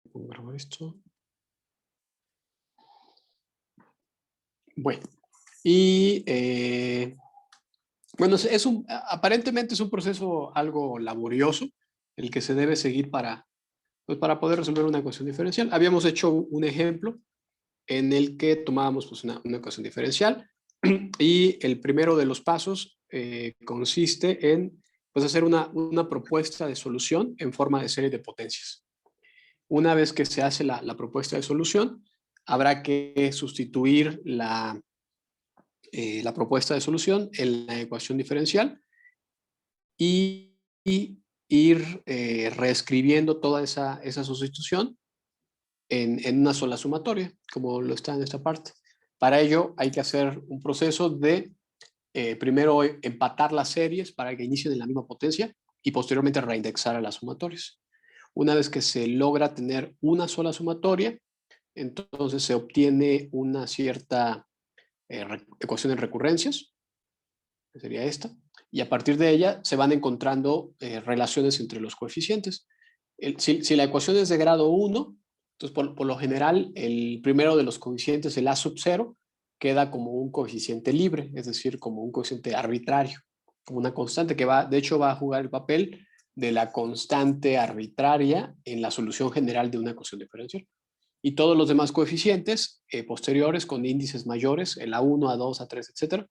Grabo esto. Bueno, y bueno, aparentemente es un proceso algo laborioso el que se debe seguir pues para poder resolver una ecuación diferencial. Habíamos hecho un ejemplo en el que tomábamos pues, una ecuación diferencial y el primero de los pasos consiste en pues, hacer una propuesta de solución en forma de serie de potencias. Una vez que se hace la propuesta de solución, habrá que sustituir la propuesta de solución en la ecuación diferencial y ir reescribiendo toda esa sustitución en una sola sumatoria, como lo está en esta parte. Para ello hay que hacer un proceso de primero empatar las series para que inicien en la misma potencia y posteriormente reindexar a las sumatorias. Una vez que se logra tener una sola sumatoria, entonces se obtiene una cierta ecuación en recurrencias, que sería esta, y a partir de ella se van encontrando relaciones entre los coeficientes. Si la ecuación es de grado 1, entonces por lo general el primero de los coeficientes, el A sub 0, queda como un coeficiente libre, es decir, como un coeficiente arbitrario, como una constante que de hecho va a jugar el papel de la constante arbitraria en la solución general de una ecuación diferencial. Y todos los demás coeficientes posteriores con índices mayores, el A1, A2, A3, etcétera,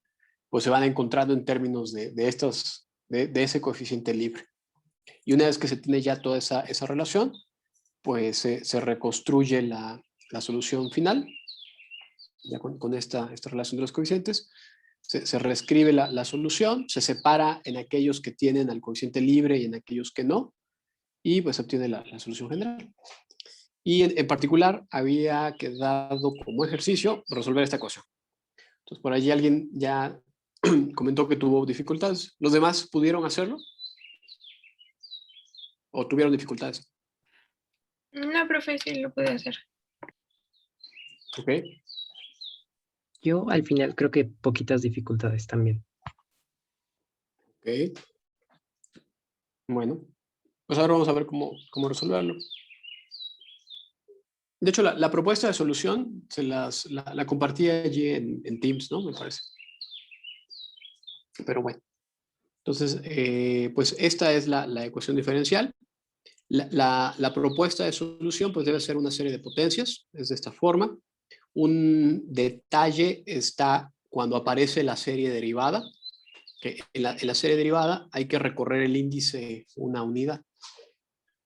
pues se van encontrando en términos de ese coeficiente libre. Y una vez que se tiene ya toda esa relación, pues se reconstruye la solución final, ya con esta relación de los coeficientes, se reescribe la solución, se separa en aquellos que tienen al coeficiente libre y en aquellos que no, y pues se obtiene la solución general. Y en particular había quedado como ejercicio resolver esta ecuación. Entonces por allí alguien ya comentó que tuvo dificultades. ¿Los demás pudieron hacerlo? ¿O tuvieron dificultades? No, profe, sí lo pude hacer. Ok. Yo al final creo que poquitas dificultades también. Ok. Bueno, pues ahora vamos a ver cómo resolverlo. De hecho, la propuesta de solución la compartí allí en Teams, ¿no? Me parece. Pero bueno. Entonces, pues esta es la ecuación diferencial. La propuesta de solución pues debe ser una serie de potencias, es de esta forma. Un detalle está cuando aparece la serie derivada, que en la serie derivada hay que recorrer el índice una unidad.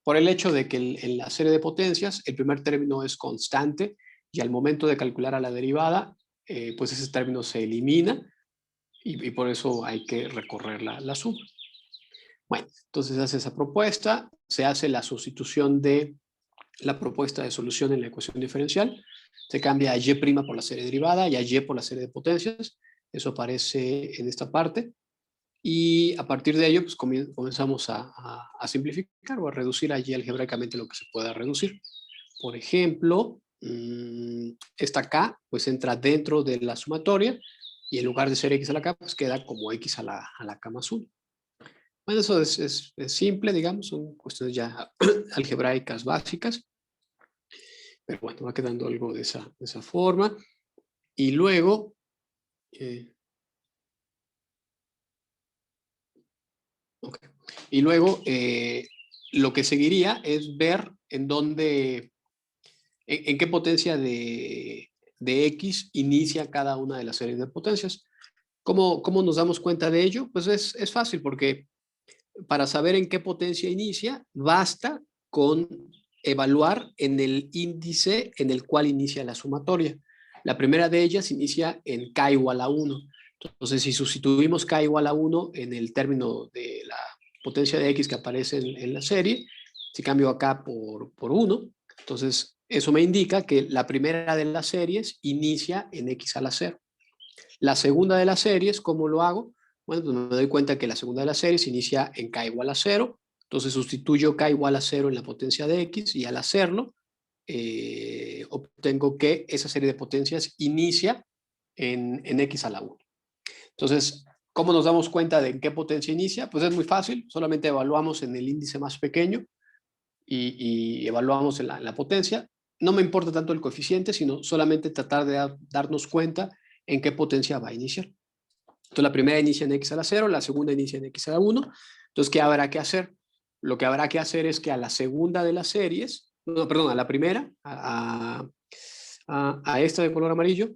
Por el hecho de que en la serie de potencias el primer término es constante y al momento de calcular a la derivada, pues ese término se elimina y por eso hay que recorrer la suma. Bueno, entonces se hace esa propuesta, se hace la sustitución de la propuesta de solución en la ecuación diferencial, se cambia a y' por la serie derivada y a y por la serie de potencias, eso aparece en esta parte, y a partir de ello pues comenzamos a simplificar o a reducir allí algebraicamente lo que se pueda reducir. Por ejemplo, esta k pues entra dentro de la sumatoria y en lugar de ser x a la k pues queda como x a la k más 1. Bueno, eso es simple, digamos, son cuestiones ya algebraicas básicas, pero bueno, va quedando algo de esa forma. Y luego, okay. Y luego lo que seguiría es ver en qué potencia de x inicia cada una de las series de potencias. ¿Cómo nos damos cuenta de ello? Pues es fácil, porque para saber en qué potencia inicia, basta con evaluar en el índice en el cual inicia la sumatoria. La primera de ellas inicia en k igual a 1. Entonces, si sustituimos k igual a 1 en el término de la potencia de x que aparece en la serie, si cambio acá por 1, entonces eso me indica que la primera de las series inicia en x a la 0. La segunda de las series, ¿cómo lo hago? Bueno, pues me doy cuenta que la segunda de las series inicia en k igual a 0, entonces sustituyo k igual a 0 en la potencia de x y al hacerlo obtengo que esa serie de potencias inicia en x a la 1. Entonces, ¿cómo nos damos cuenta de en qué potencia inicia? Pues es muy fácil, solamente evaluamos en el índice más pequeño y evaluamos la potencia. No me importa tanto el coeficiente, sino solamente tratar de darnos cuenta en qué potencia va a iniciar. Entonces, la primera inicia en x a la 0, la segunda inicia en x a la 1. Entonces, ¿qué habrá que hacer? Lo que habrá que hacer es que a la segunda de las series, no, perdón, a la primera, a esta de color amarillo,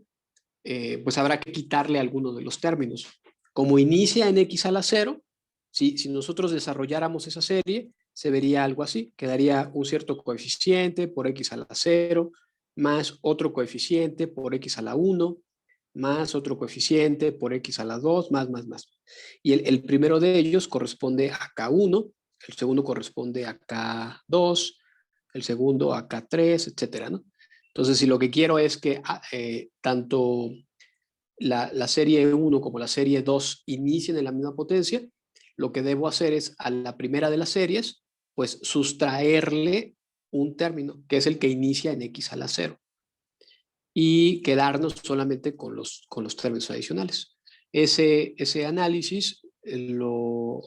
pues habrá que quitarle alguno de los términos. Como inicia en x a la 0, si nosotros desarrolláramos esa serie, se vería algo así. Quedaría un cierto coeficiente por x a la 0, más otro coeficiente por x a la 1, más otro coeficiente por x a la 2, más. Y el primero de ellos corresponde a K1, el segundo corresponde a K2, el segundo a K3, etcétera, ¿no? Entonces, si lo que quiero es que tanto la serie 1 como la serie 2 inicien en la misma potencia, lo que debo hacer es a la primera de las series, pues sustraerle un término, que es el que inicia en x a la 0, y quedarnos solamente con los términos adicionales. Ese análisis lo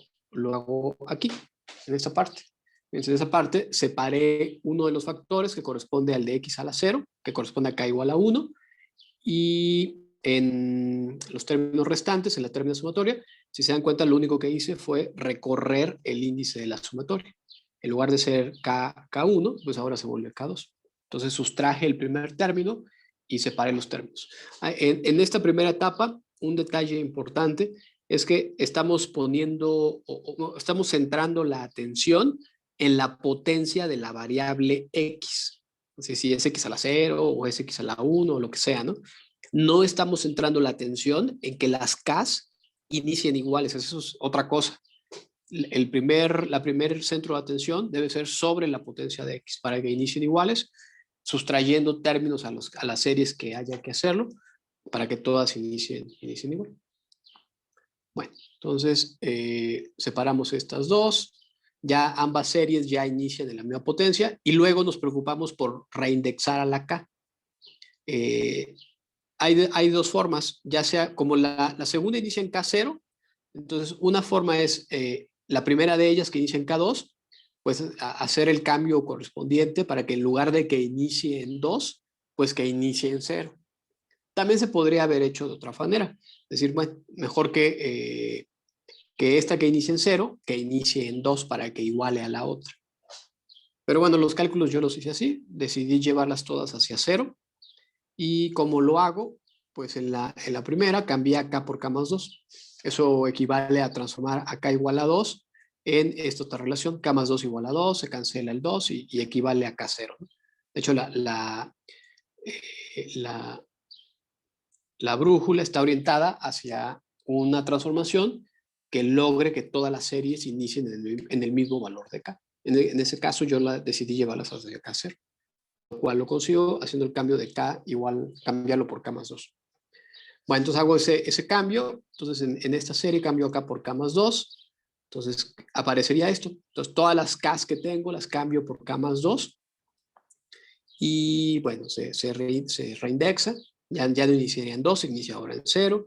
hago aquí, en esta parte. Entonces, en esa parte separé uno de los factores que corresponde al de x a la 0, que corresponde a k igual a 1, y en los términos restantes, en la término sumatoria, si se dan cuenta, lo único que hice fue recorrer el índice de la sumatoria. En lugar de ser K1, pues ahora se vuelve K2. Entonces sustraje el primer término y separé los términos. En esta primera etapa, un detalle importante es que estamos poniendo, estamos centrando la atención en la potencia de la variable X. No sé si es X a la 0 o es X a la 1 o lo que sea, ¿no? No estamos centrando la atención en que las Ks inicien iguales. Eso es otra cosa. La primer centro de atención debe ser sobre la potencia de X para que inicien iguales, sustrayendo términos a las series que haya que hacerlo para que todas inicien igual. Bueno, entonces separamos estas dos. Ya ambas series ya inician en la misma potencia y luego nos preocupamos por reindexar a la K. Hay dos formas, ya sea como la segunda inicia en K0, entonces una forma es la primera de ellas que inicia en K2, pues hacer el cambio correspondiente para que en lugar de que inicie en 2, pues que inicie en 0. También se podría haber hecho de otra manera, es decir, bueno, mejor que esta que inicie en 0, que inicie en 2 para que iguale a la otra. Pero bueno, los cálculos yo los hice así, decidí llevarlas todas hacia 0. Y como lo hago, pues en la primera cambié a K por K más 2. Eso equivale a transformar a K igual a 2 en esta otra relación. K más 2 igual a 2, se cancela el 2 y equivale a K0. ¿No? De hecho, la brújula está orientada hacia una transformación que logre que todas las series inicien en el mismo valor de K. En ese caso, yo decidí llevarlas hacia K0. Lo cual lo consigo haciendo el cambio de K igual, cambiarlo por K más 2. Bueno, entonces hago ese cambio. Entonces en esta serie cambio acá por K más 2. Entonces aparecería esto. Entonces todas las Ks que tengo las cambio por K más 2. Y bueno, se reindexa. Ya no iniciaría en 2, se inicia ahora en 0.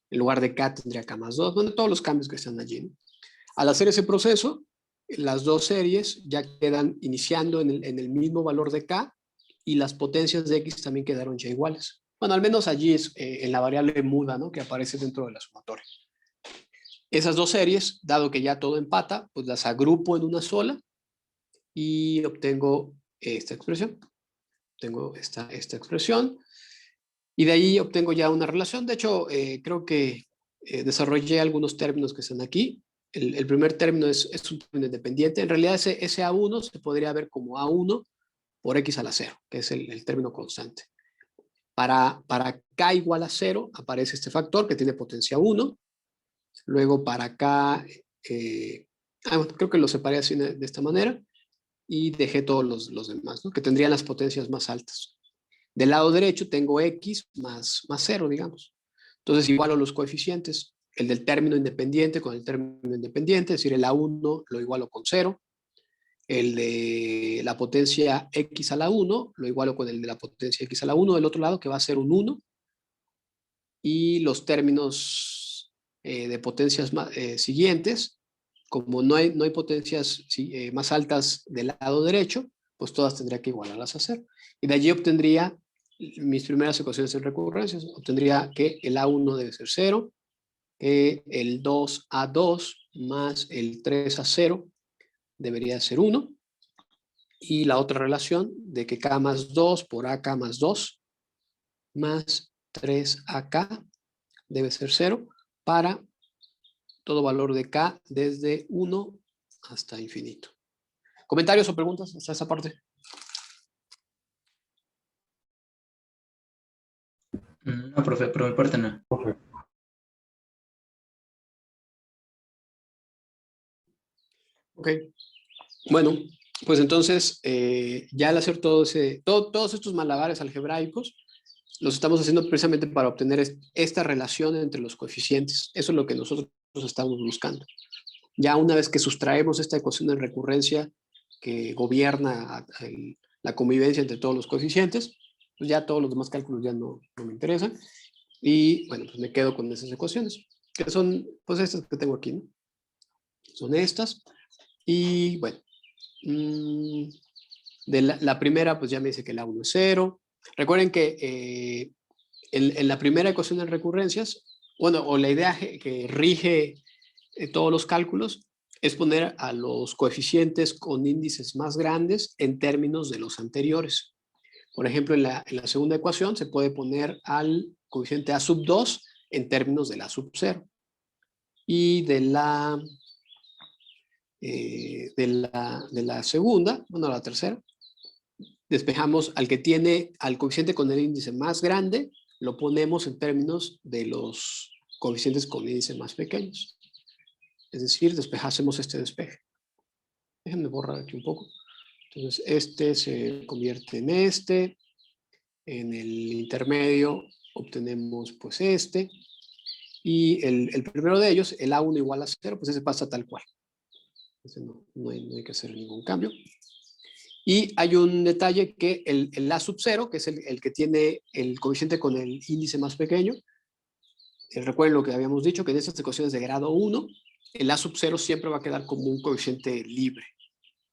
En lugar de K tendría K más 2. Bueno, todos los cambios que están allí, ¿no? Al hacer ese proceso, las dos series ya quedan iniciando en el mismo valor de K y las potencias de X también quedaron ya iguales. Bueno, al menos allí es en la variable muda, ¿no? Que aparece dentro de la sumatoria. Esas dos series, dado que ya todo empata, pues las agrupo en una sola y obtengo esta expresión. Tengo esta expresión y de ahí obtengo ya una relación. De hecho, creo que desarrollé algunos términos que están aquí. El primer término es un término independiente. En realidad ese A1 se podría ver como A1 por X a la 0, que es el término constante. Para K igual a 0 aparece este factor que tiene potencia 1. Luego para K, bueno, creo que lo separé así de esta manera y dejé todos los demás, ¿no? Que tendrían las potencias más altas. Del lado derecho tengo X más 0, digamos. Entonces igualo los coeficientes. El del término independiente con el término independiente, es decir, el A1 lo igualo con 0. El de la potencia X a la 1 lo igualo con el de la potencia X a la 1 del otro lado, que va a ser un 1. Y los términos de potencias siguientes como no hay potencias más altas del lado derecho, pues todas tendría que igualarlas a 0. Y de allí obtendría mis primeras ecuaciones en recurrencias. Obtendría que el A1 debe ser 0, que el 2A2 más el 3A0 debería ser 1. Y la otra relación de que K más 2 por AK más 2 más 3AK debe ser 0 para todo valor de K desde 1 hasta infinito. ¿Comentarios o preguntas hasta esa parte? No, profe, por mi parte no. Ok. Bueno, pues entonces ya al hacer todos estos malabares algebraicos, los estamos haciendo precisamente para obtener esta relación entre los coeficientes. Eso es lo que nosotros estamos buscando. Ya una vez que sustraemos esta ecuación de recurrencia que gobierna la convivencia entre todos los coeficientes, pues ya todos los demás cálculos ya no me interesan. Y bueno, pues me quedo con esas ecuaciones, que son pues estas que tengo aquí, ¿no? Son estas. Y bueno, de la primera pues ya me dice que el A1 es 0. Recuerden que en la primera ecuación de recurrencias, bueno, o la idea que rige todos los cálculos es poner a los coeficientes con índices más grandes en términos de los anteriores. Por ejemplo, en la segunda ecuación se puede poner al coeficiente A sub 2 en términos de la sub 0. Y de la segunda, bueno, la tercera, despejamos al que tiene al coeficiente con el índice más grande, lo ponemos en términos de los coeficientes con índice más pequeños. Es decir, hacemos este despeje. Déjenme borrar aquí un poco. Entonces, este se convierte en este. En el intermedio obtenemos pues este. Y el primero de ellos, el A1 igual a 0, pues ese pasa tal cual. Ese no hay que hacer ningún cambio. Y hay un detalle que el A sub 0, que es el que tiene el coeficiente con el índice más pequeño, recuerden lo que habíamos dicho, que en estas ecuaciones de grado 1, el A sub 0 siempre va a quedar como un coeficiente libre,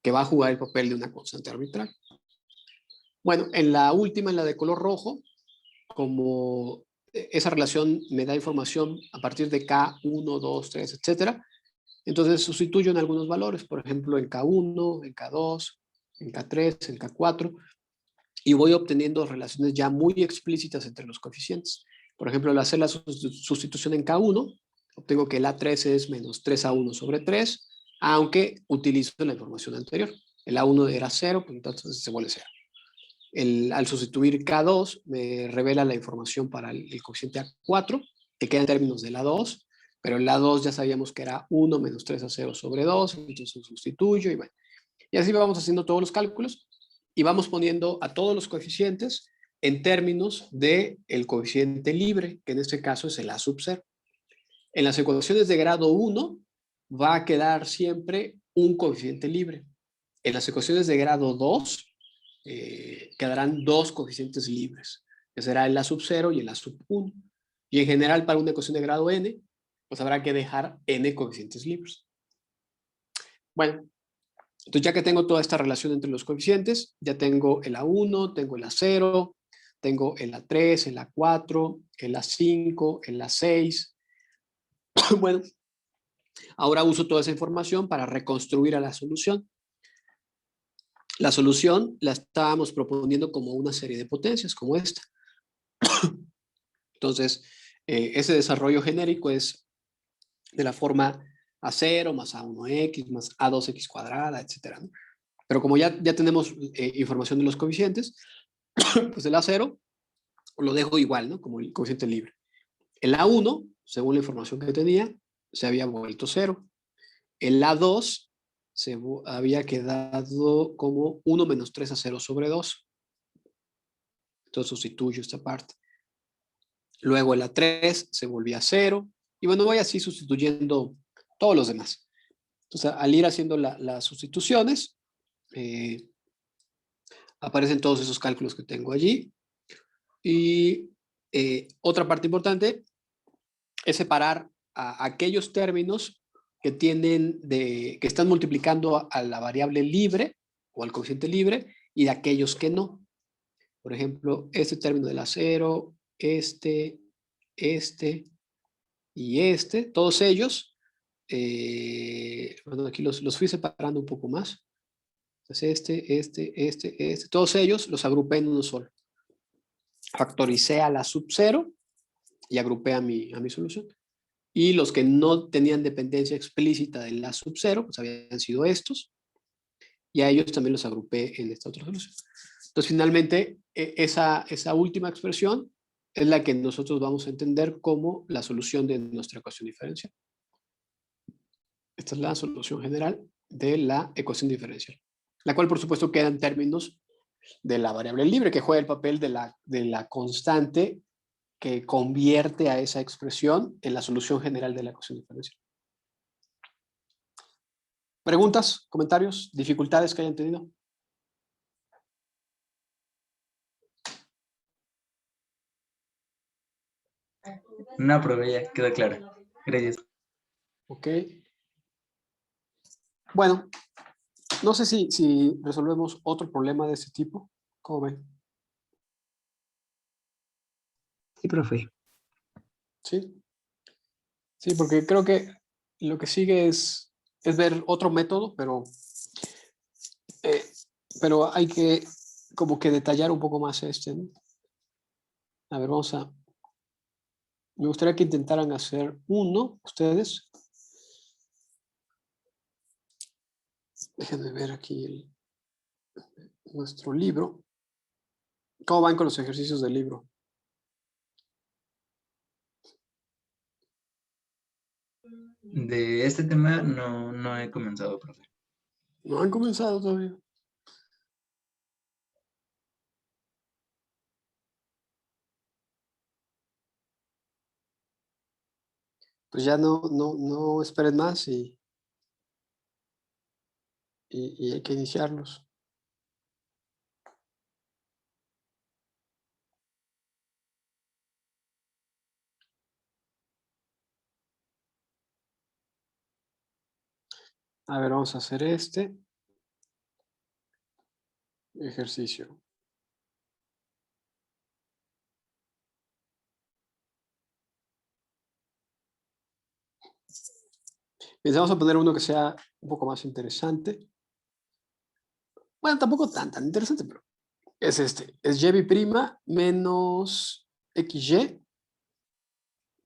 que va a jugar el papel de una constante arbitral. Bueno, en la última, en la de color rojo, como esa relación me da información a partir de K1, 2, 3, etcétera, entonces sustituyo en algunos valores, por ejemplo, en K1, en K2, en K3, en K4, y voy obteniendo relaciones ya muy explícitas entre los coeficientes. Por ejemplo, al hacer la sustitución en K1, obtengo que el A3 es menos 3A1 sobre 3, aunque utilizo la información anterior. El A1 era 0, pues entonces se vuelve 0. Al sustituir K2 me revela la información para el coeficiente A4, que queda en términos del A2, pero el A2 ya sabíamos que era 1 menos 3A0 sobre 2, entonces lo sustituyo y bueno. Y así vamos haciendo todos los cálculos y vamos poniendo a todos los coeficientes en términos del coeficiente libre, que en este caso es el A sub 0. En las ecuaciones de grado 1 va a quedar siempre un coeficiente libre. En las ecuaciones de grado 2 quedarán dos coeficientes libres, que será el A sub 0 y el A sub 1. Y en general para una ecuación de grado n, pues habrá que dejar n coeficientes libres. Bueno, entonces ya que tengo toda esta relación entre los coeficientes, ya tengo el A1, tengo el A0, tengo el A3, el A4, el A5, el A6. Bueno, ahora uso toda esa información para reconstruir a la solución. La solución la estábamos proponiendo como una serie de potencias, como esta. Entonces, ese desarrollo genérico es de la forma A0 más A1x más A2x cuadrada, etc. ¿no? Pero como ya tenemos información de los coeficientes, pues el A0 lo dejo igual, ¿no? Como el coeficiente libre. El A1, según la información que tenía, se había vuelto 0. El A2 se había quedado como 1 menos 3A0 sobre 2. Entonces sustituyo esta parte. Luego el A3 se volvía 0. Y bueno, voy así sustituyendo todos los demás. Entonces, al ir haciendo las sustituciones, aparecen todos esos cálculos que tengo allí. Y otra parte importante es separar a aquellos términos que están multiplicando a la variable libre o al coeficiente libre y de aquellos que no. Por ejemplo, este término del acero, este y todos ellos, bueno, aquí los fui separando un poco más. Entonces todos ellos los agrupé en uno solo. Factoricé a la sub 0 y agrupé a mi solución. Y los que no tenían dependencia explícita de la sub 0, pues habían sido estos. Y a ellos también los agrupé en esta otra solución. Entonces, finalmente, esa última expresión es la que nosotros vamos a entender como la solución de nuestra ecuación diferencial. Esta es la solución general de la ecuación diferencial, la cual, por supuesto, queda en términos de la variable libre, que juega el papel de la constante que convierte a esa expresión en la solución general de la ecuación diferencial. ¿Preguntas, comentarios, dificultades que hayan tenido? No, profe, ya quedó claro. Gracias. Ok. Bueno, no sé si resolvemos otro problema de este tipo. ¿Cómo ven? Sí, profe. ¿Sí? Sí, porque creo que lo que sigue es ver otro método, eh, pero hay que como que detallar un poco más este, ¿no? A ver, me gustaría que intentaran hacer uno, ustedes. Déjenme ver aquí nuestro libro. ¿Cómo van con los ejercicios del libro? De este tema no he comenzado, profe. No han comenzado todavía. Pues ya no esperen más y hay que iniciarlos. A ver, vamos a hacer este ejercicio. Bien, vamos a poner uno que sea un poco más interesante. Bueno, tampoco tan interesante, pero es este. Es y' menos xy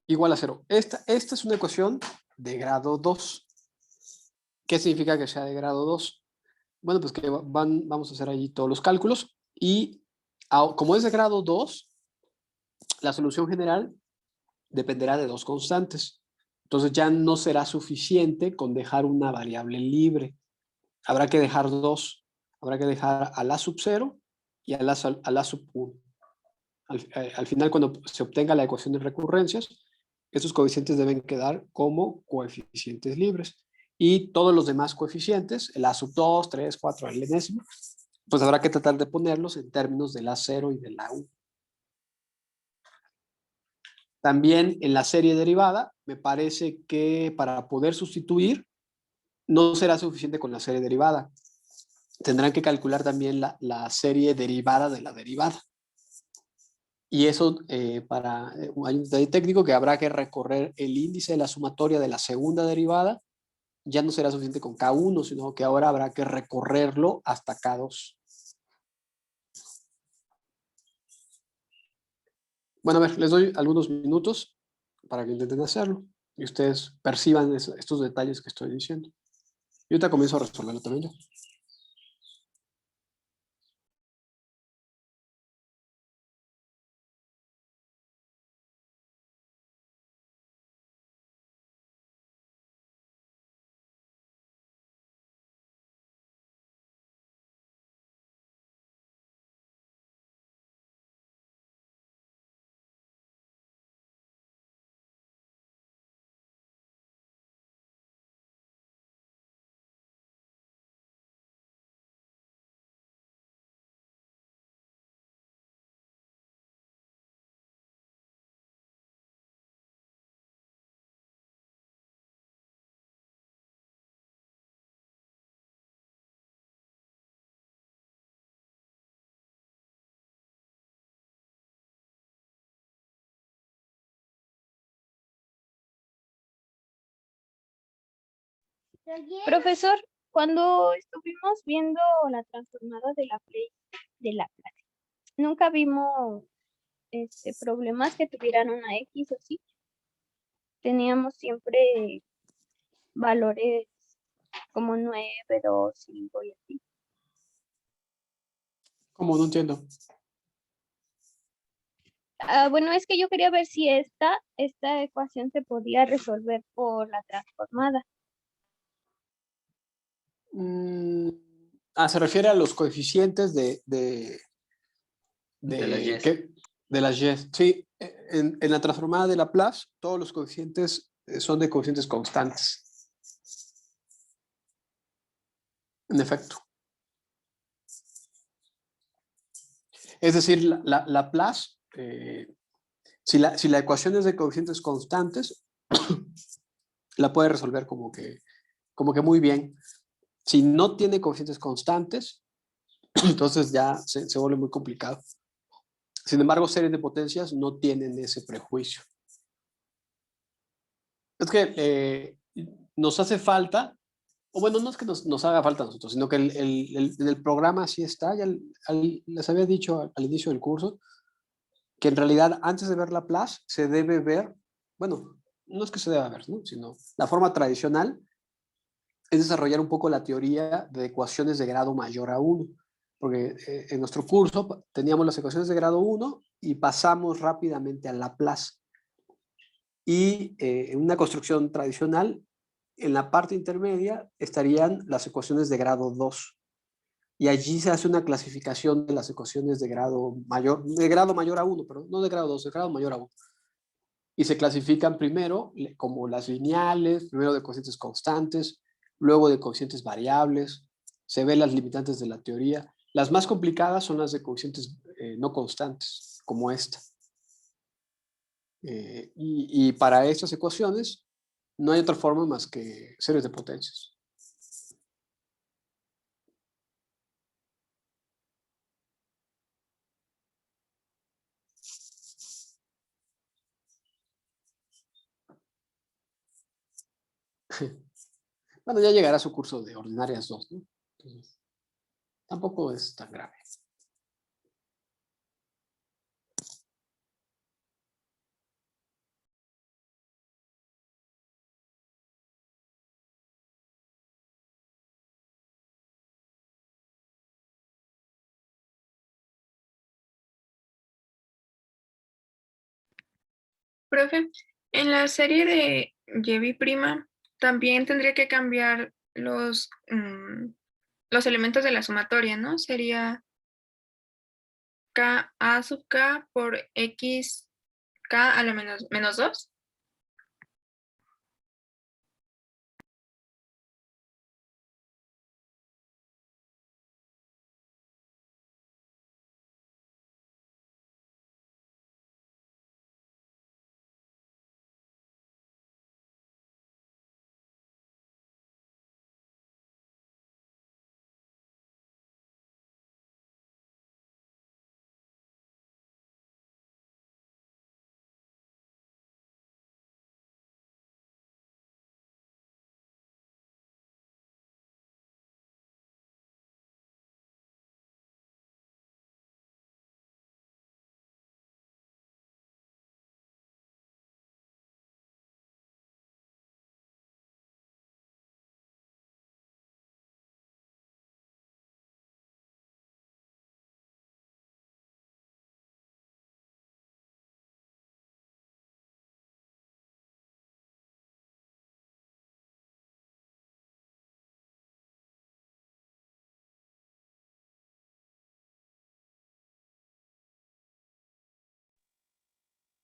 igual a 0. Esta es una ecuación de grado 2. ¿Qué significa que sea de grado 2? Bueno, pues que vamos a hacer allí todos los cálculos y como es de grado 2, la solución general dependerá de dos constantes. Entonces ya no será suficiente con dejar una variable libre. Habrá que dejar dos. Habrá que dejar a la sub 0 y a la sub 1. Al final, cuando se obtenga la ecuación de recurrencias, estos coeficientes deben quedar como coeficientes libres. Y todos los demás coeficientes, el a sub 2, 3, 4, el enésimo, pues habrá que tratar de ponerlos en términos de la 0 y de la 1. También en la serie derivada, me parece que para poder sustituir, no será suficiente con la serie derivada. Tendrán que calcular también la serie derivada de la derivada. Y eso, hay un detalle técnico que habrá que recorrer el índice de la sumatoria de la segunda derivada. Ya no será suficiente con K1, sino que ahora habrá que recorrerlo hasta K2. Bueno, a ver, les doy algunos minutos para que intenten hacerlo y ustedes perciban estos detalles que estoy diciendo. Y ahorita comienzo a resolverlo también yo. Profesor, cuando estuvimos viendo la transformada de la clase, nunca vimos problemas que tuvieran una X o sí. Teníamos siempre valores como 9, 2, 5 y así. ¿Cómo? No entiendo. Bueno, es que yo quería ver si esta ecuación se podía resolver por la transformada. Se refiere a los coeficientes De las Yes. de las Y. Sí, en la transformada de Laplace, todos los coeficientes son de coeficientes constantes. En efecto. Es decir, Laplace, si la ecuación es de coeficientes constantes, la puede resolver como que muy bien. Si no tiene coeficientes constantes, entonces ya se vuelve muy complicado. Sin embargo, series de potencias no tienen ese prejuicio. Es que nos hace falta, o bueno, no es que nos haga falta a nosotros, sino que en el programa así está. Ya les había dicho al inicio del curso que en realidad antes de ver Laplace se debe ver, bueno, no es que se deba ver, ¿no? Sino la forma tradicional es desarrollar un poco la teoría de ecuaciones de grado mayor a 1. Porque en nuestro curso teníamos las ecuaciones de grado 1 y pasamos rápidamente a Laplace. Y en una construcción tradicional, en la parte intermedia estarían las ecuaciones de grado 2. Y allí se hace una clasificación de las ecuaciones de grado mayor a 1, pero no de grado 2, de grado mayor a 1. Y se clasifican primero como las lineales, primero de coeficientes constantes, luego de coeficientes variables, se ven las limitantes de la teoría. Las más complicadas son las de coeficientes no constantes, como esta. Y para estas ecuaciones no hay otra forma más que series de potencias. Bueno, ya llegará su curso de ordinarias 2, ¿no? Entonces, tampoco es tan grave. Profe, en la serie de Yevi prima también tendría que cambiar los elementos de la sumatoria, ¿no? Sería K a sub K por X K a la menos 2.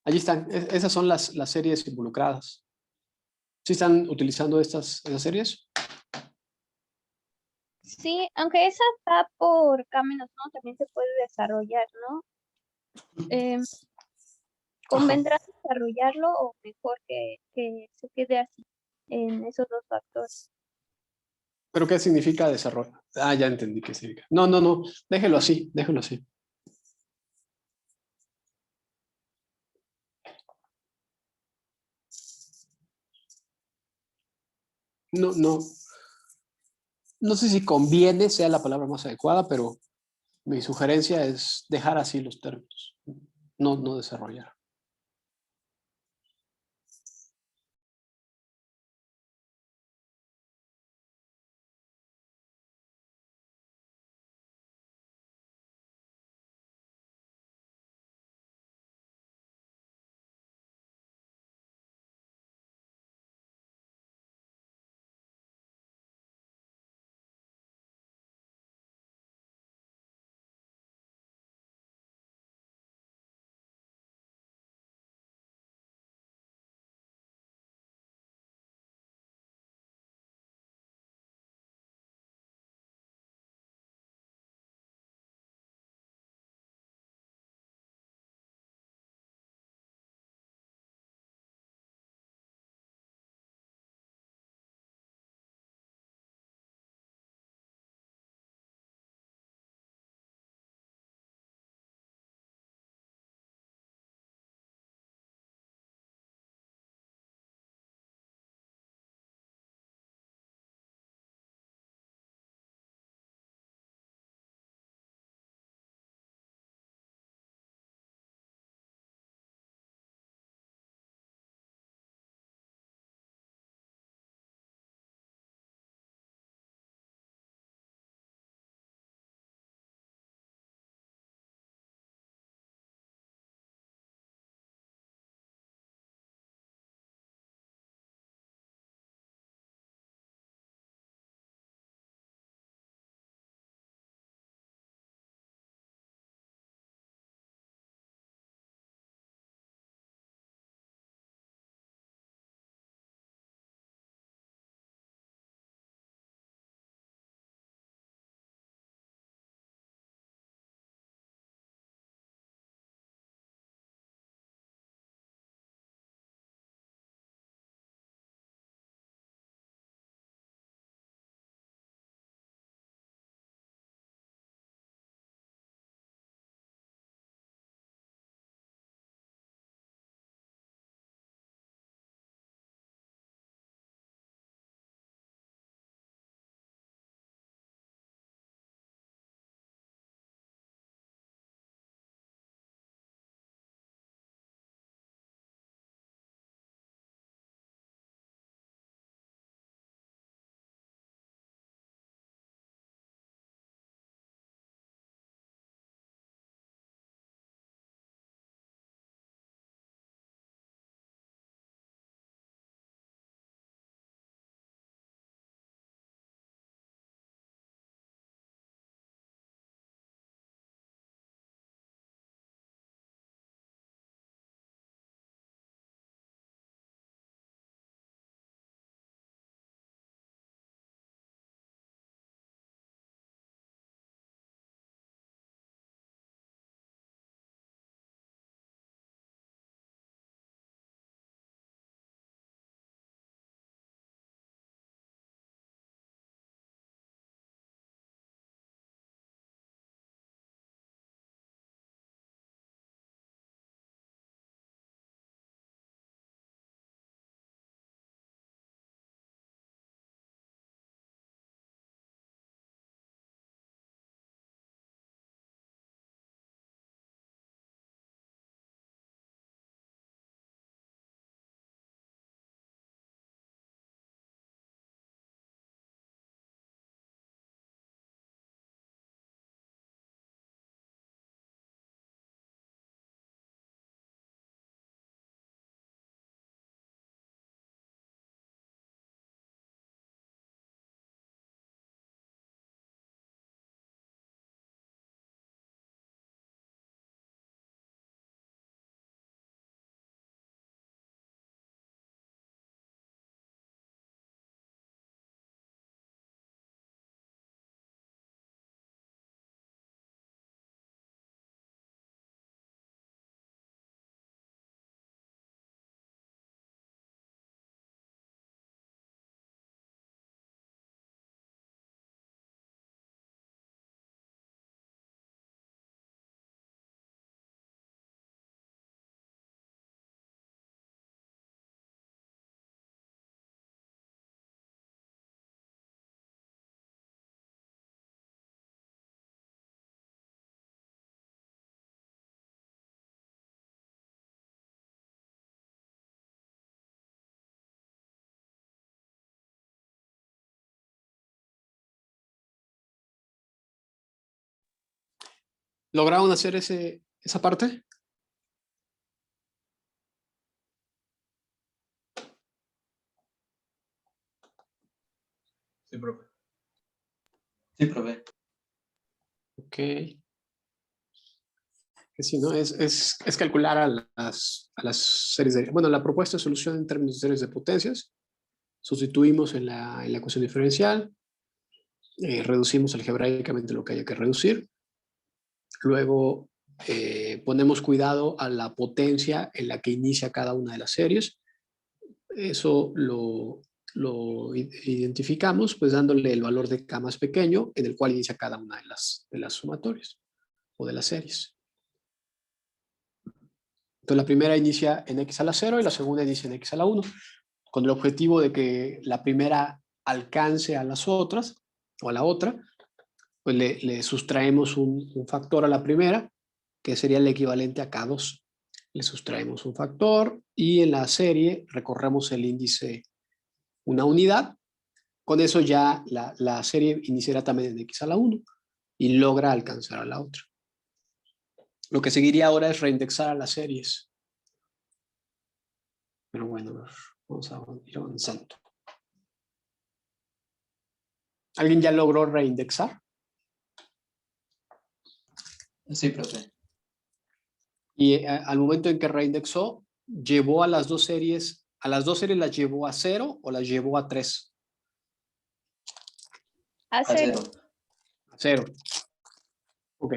Allí están, esas son las series involucradas. ¿Sí están utilizando esas series? Sí, aunque esa está por caminos, ¿no? También se puede desarrollar, ¿no? ¿Convendrá desarrollarlo o mejor que se quede así en esos dos factores? ¿Pero qué significa desarrollo? Ya entendí qué significa. No, déjelo así, déjelo así. No, no sé si conviene sea la palabra más adecuada, pero mi sugerencia es dejar así los términos, no desarrollar. ¿Lograron hacer esa parte? Sí, profe. Sí, profe. Ok. Que sí, ¿no? Es calcular a las series de... Bueno, la propuesta de solución en términos de series de potencias. Sustituimos en la ecuación diferencial. Reducimos algebraicamente lo que haya que reducir. Luego ponemos cuidado a la potencia en la que inicia cada una de las series. Eso lo identificamos pues dándole el valor de K más pequeño en el cual inicia cada una de las sumatorias o de las series. Entonces la primera inicia en x a la 0 y la segunda inicia en x a la 1, con el objetivo de que la primera alcance a las otras o a la otra, pues le sustraemos un factor a la primera, que sería el equivalente a K2. Le sustraemos un factor y en la serie recorremos el índice una unidad. Con eso ya la serie iniciará también en x a la 1 y logra alcanzar a la otra. Lo que seguiría ahora es reindexar a las series. Pero bueno, vamos a ir avanzando. ¿Alguien ya logró reindexar? Sí, profe. Y al momento en que reindexó, llevó a las dos series las llevó a 0 o las llevó a 3. A A 0. 0. A 0. Ok.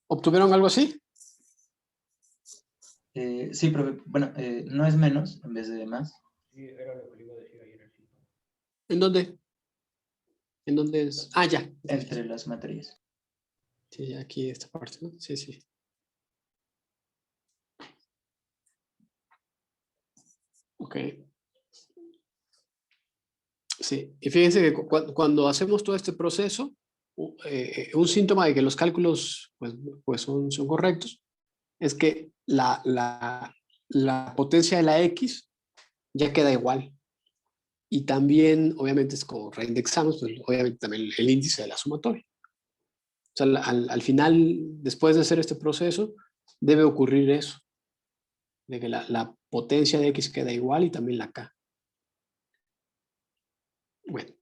¿Obtuvieron algo así? Sí, profe. Bueno, no es menos en vez de más. ¿En dónde? ¿En dónde es? Ah, ya. Entre las materias. Sí, aquí esta parte, ¿no? Sí, sí. Ok. Sí, y fíjense que cuando hacemos todo este proceso, un síntoma de que los cálculos pues son correctos es que la potencia de la X ya queda igual. Y también, obviamente, es como reindexamos, pues obviamente también el índice de la sumatoria. O sea, al final, después de hacer este proceso, debe ocurrir eso, de que la potencia de X queda igual y también la K. Bueno.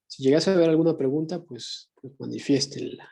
Si llegase a ver alguna pregunta, pues manifiéstenla.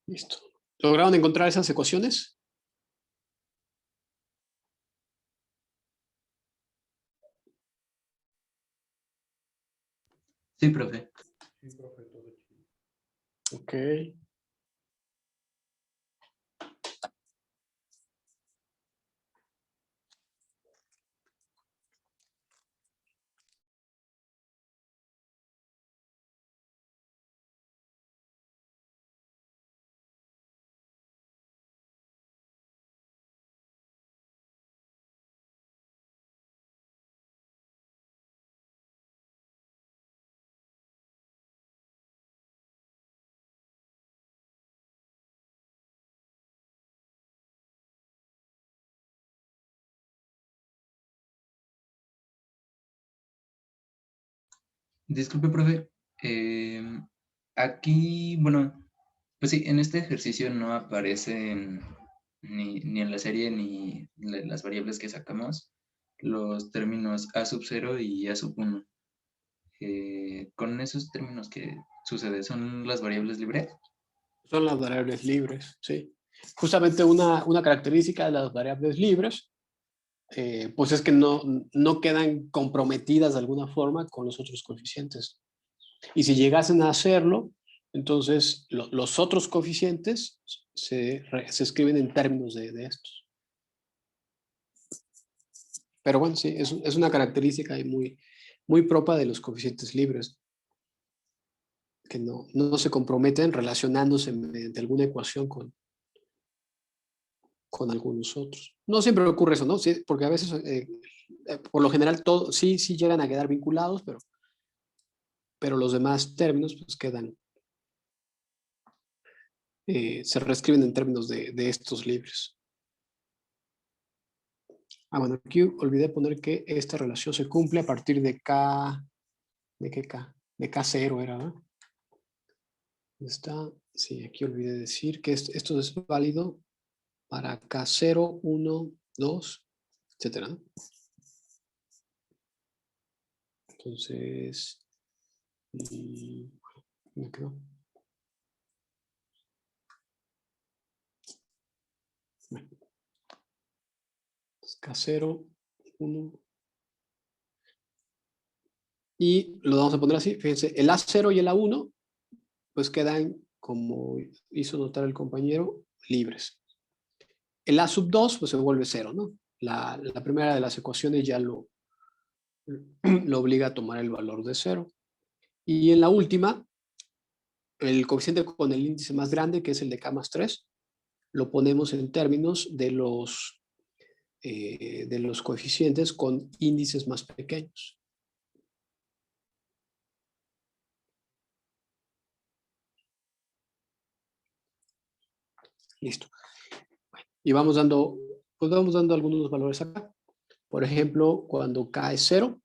Listo. ¿Lograron encontrar esas ecuaciones? Sí, profe. Ok. Disculpe, profe. Aquí, bueno, pues sí, en este ejercicio no aparecen ni en la serie ni las variables que sacamos los términos a sub 0 y a sub 1. Con esos términos, ¿qué sucede? ¿Son las variables libres? Son las variables libres, sí. Justamente una característica de las variables libres, pues es que no quedan comprometidas de alguna forma con los otros coeficientes. Y si llegasen a hacerlo, entonces los otros coeficientes se escriben en términos de estos. Pero bueno, sí, es una característica muy propia de los coeficientes libres, que no se comprometen relacionándose mediante alguna ecuación con algunos otros. No siempre ocurre eso, ¿no? Sí, porque a veces, por lo general, sí llegan a quedar vinculados, pero los demás términos pues quedan, se reescriben en términos de estos libres. Bueno, aquí olvidé poner que esta relación se cumple a partir de K, ¿de qué K? De K0 era, ¿no? ¿Dónde está? Sí, aquí olvidé decir que esto es válido para K0, 1, 2, etcétera, ¿no? Entonces, me quedó. Bueno, K0, 1. Y lo vamos a poner así, fíjense, el A0 y el A1 pues quedan, como hizo notar el compañero, libres. El A sub 2 pues se vuelve 0, ¿no? La primera de las ecuaciones ya lo obliga a tomar el valor de 0. Y en la última, el coeficiente con el índice más grande, que es el de K más 3, lo ponemos en términos de los coeficientes con índices más pequeños. Listo. Y vamos dando algunos valores acá. Por ejemplo, cuando K es 0,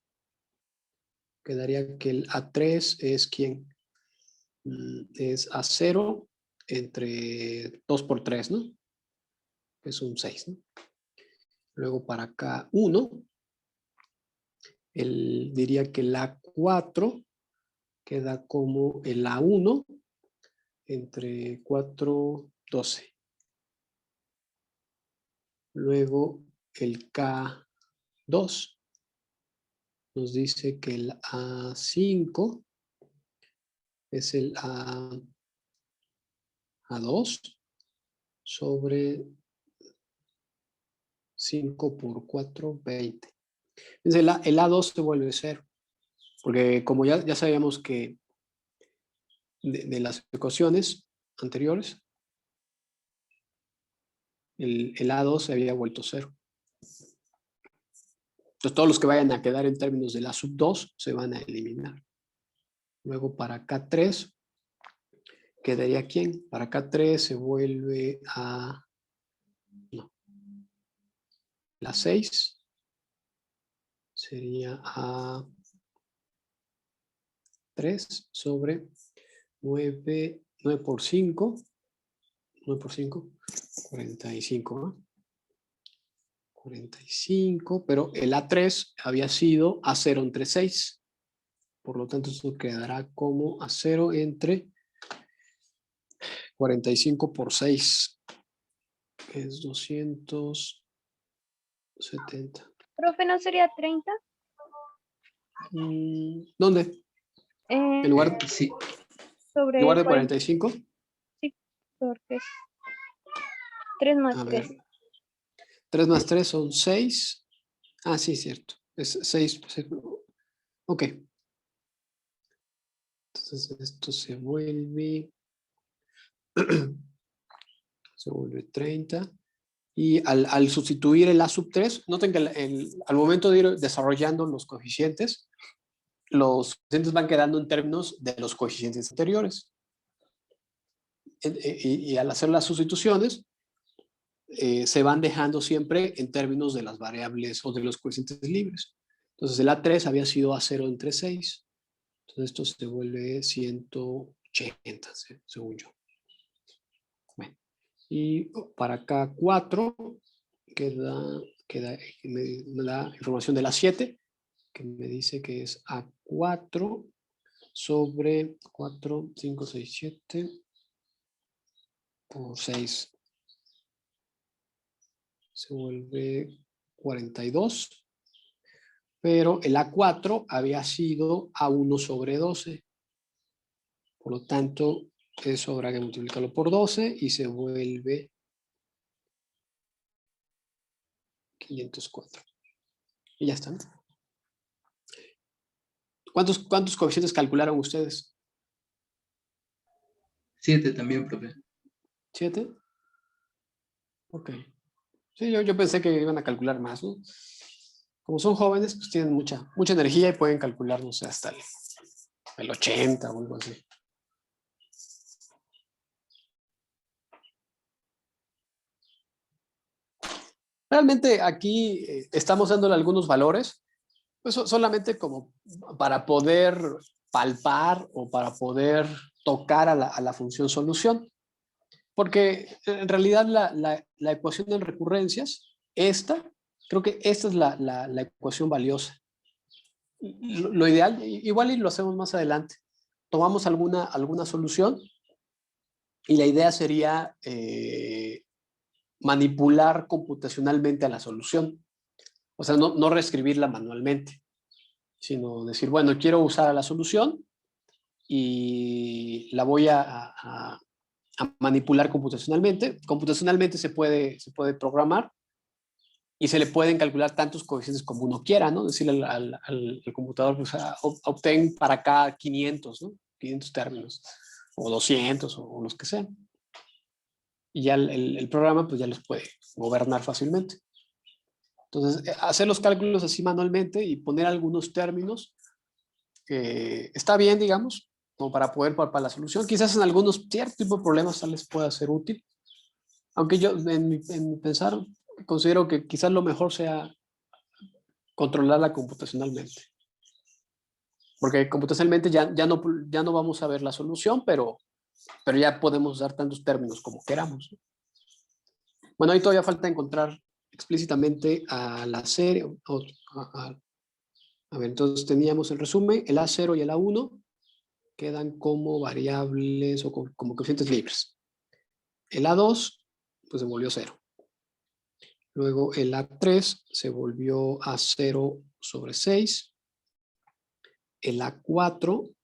quedaría que el A3 es ¿quién? Es A0 entre 2 por 3, ¿no? Es un 6, ¿no? Luego para K1, diría que el A4 queda como el A1 entre 4, 12. Luego el K2 nos dice que el A5 es el A2 sobre 5 por 4, 20. Entonces el A2 se vuelve 0, porque como ya sabíamos que de las ecuaciones anteriores, el A2 se había vuelto 0. Entonces todos los que vayan a quedar en términos de la sub 2 se van a eliminar. Luego para K3, ¿quedaría quién? Para K3 se vuelve a... No. La 6 sería a 3 sobre 9 por 5. 9 por 5, 45, ¿no? 45, pero el A3 había sido A0 entre 6. Por lo tanto, esto quedará como A0 entre 45 por 6 es 270. Profe, ¿no sería 30? ¿Dónde? ¿En lugar, Sí, Sobre en lugar de 40, 45? porque es 3 más A 3. ver. 3 más 3 son 6. Ah, sí, cierto. Es 6. Ok. Entonces esto se vuelve 30. Y al sustituir el A sub 3, noten que al momento de ir desarrollando los coeficientes van quedando en términos de los coeficientes anteriores. Y al hacer las sustituciones, se van dejando siempre en términos de las variables o de los coeficientes libres. Entonces el A3 había sido A0 entre 6. Entonces esto se vuelve 180, según yo. Bueno, y para acá 4 me da información de la 7, que me dice que es A4 sobre 4, 5, 6, 7 por 6. Se vuelve 42. Pero el A4 había sido A1 sobre 12. Por lo tanto, eso habrá que multiplicarlo por 12 y se vuelve 504. Y ya está. ¿Cuántos coeficientes calcularon ustedes? 7 también, profe. ¿7? Ok. Sí, yo pensé que iban a calcular más, ¿no? Como son jóvenes, pues tienen mucha energía y pueden calcular, no sé, hasta el 80 o algo así. Realmente aquí estamos dándole algunos valores, pues solamente como para poder palpar o para poder tocar a la función solución. Porque en realidad la ecuación de recurrencias, creo que esta es la ecuación valiosa. Lo ideal, igual y lo hacemos más adelante, tomamos alguna solución y la idea sería manipular computacionalmente a la solución. O sea, no reescribirla manualmente, sino decir, bueno, quiero usar a la solución y la voy a manipular computacionalmente. Computacionalmente se puede programar y se le pueden calcular tantos coeficientes como uno quiera, ¿no? Decirle al computador, pues, obtén para acá 500, ¿no? 500 términos, o 200, o los que sean. Y ya el programa, pues, ya los puede gobernar fácilmente. Entonces, hacer los cálculos así manualmente y poner algunos términos está bien, digamos, como para poder palpar la solución. Quizás en algunos ciertos tipos de problemas tal les pueda ser útil. Aunque yo, en mi pensar, considero que quizás lo mejor sea controlarla computacionalmente. Porque computacionalmente ya no vamos a ver la solución, pero ya podemos usar tantos términos como queramos. Bueno, ahí todavía falta encontrar explícitamente a la serie. A ver, entonces teníamos el resumen, el A0 y el A1 quedan como variables o como coeficientes libres. El A2 pues se volvió 0. Luego el A3 se volvió a 0 sobre 6. El A4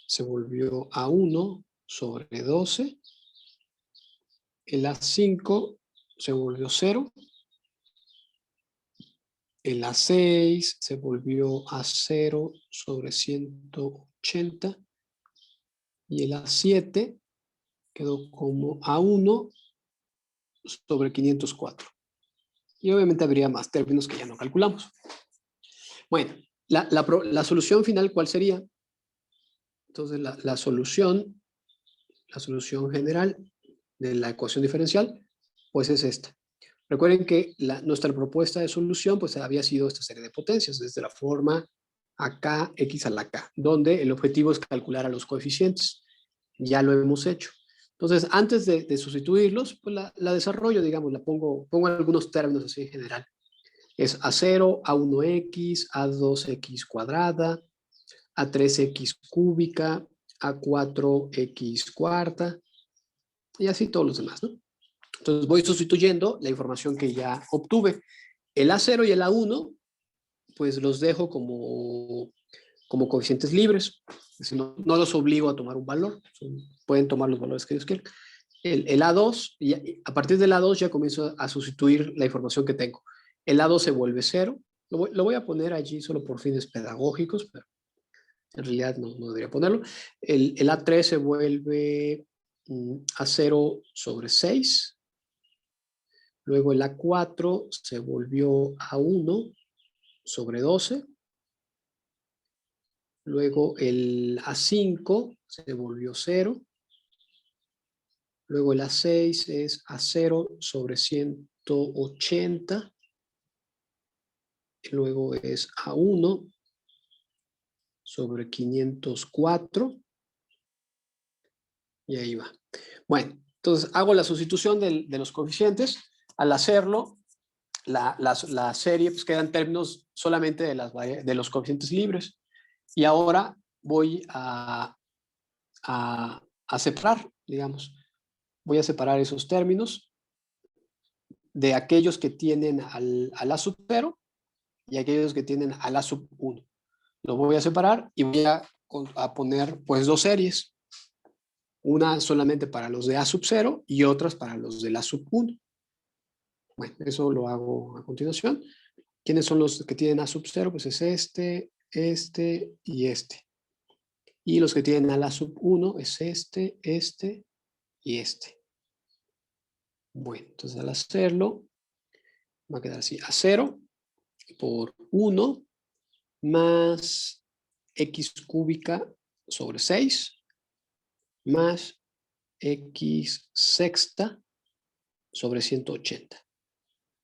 se volvió a 1 sobre 12. El A5 se volvió 0. El A6 se volvió a 0 sobre 180. Y el A7 quedó como A1 sobre 504. Y obviamente habría más términos que ya no calculamos. Bueno, la solución final, ¿cuál sería? Entonces, la solución general de la ecuación diferencial, pues es esta. Recuerden que nuestra propuesta de solución, pues había sido esta serie de potencias, desde la forma acá, x a la k, donde el objetivo es calcular a los coeficientes. Ya lo hemos hecho. Entonces, antes de sustituirlos, pues la desarrollo, digamos, pongo algunos términos así en general. Es A0, A1x, A2x cuadrada, A3x cúbica, A4x cuarta, Y así todos los demás, ¿no? Entonces voy sustituyendo la información que ya obtuve. El A0 y el A1, pues los dejo como coeficientes libres. Es decir, no los obligo a tomar un valor. Pueden tomar los valores que ellos quieran. El A2, y a partir del A2 ya comienzo a sustituir la información que tengo. El A2 se vuelve 0. Lo voy a poner allí solo por fines pedagógicos, pero en realidad no debería ponerlo. El A3 se vuelve A0 sobre 6. Luego el A4 se volvió A1 sobre 12. Luego el A5 se volvió 0. Luego el A6 es A0 sobre 180. Luego es A1 sobre 504. Y ahí va. Bueno, entonces hago la sustitución de los coeficientes. Al hacerlo, la serie pues, queda en términos solamente de los coeficientes libres. Y ahora voy a separar, digamos. Voy a separar esos términos de aquellos que tienen al A sub 0 y aquellos que tienen al A sub 1. Lo voy a separar y voy a poner pues dos series. Una solamente para los de A sub 0 y otras para los del A sub 1. Bueno, eso lo hago a continuación. ¿Quiénes son los que tienen A sub 0? Pues es este y este. Y los que tienen al A sub 1 es este y este. Bueno, entonces al hacerlo, va a quedar así. A0 por 1 más x cúbica sobre 6 más x sexta sobre 180.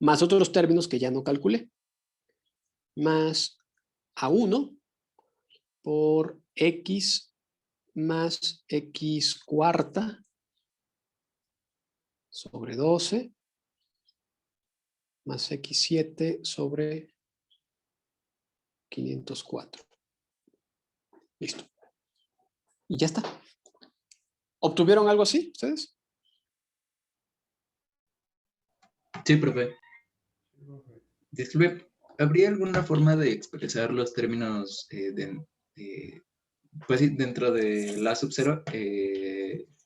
Más otros términos que ya no calculé. Más A1 por x más x cuarta sobre 12 más x7 sobre 504. Listo. Y ya está. ¿Obtuvieron algo así ustedes? Sí, profe. Disculpe, ¿habría alguna forma de expresar los términos pues sí, dentro de la sub 0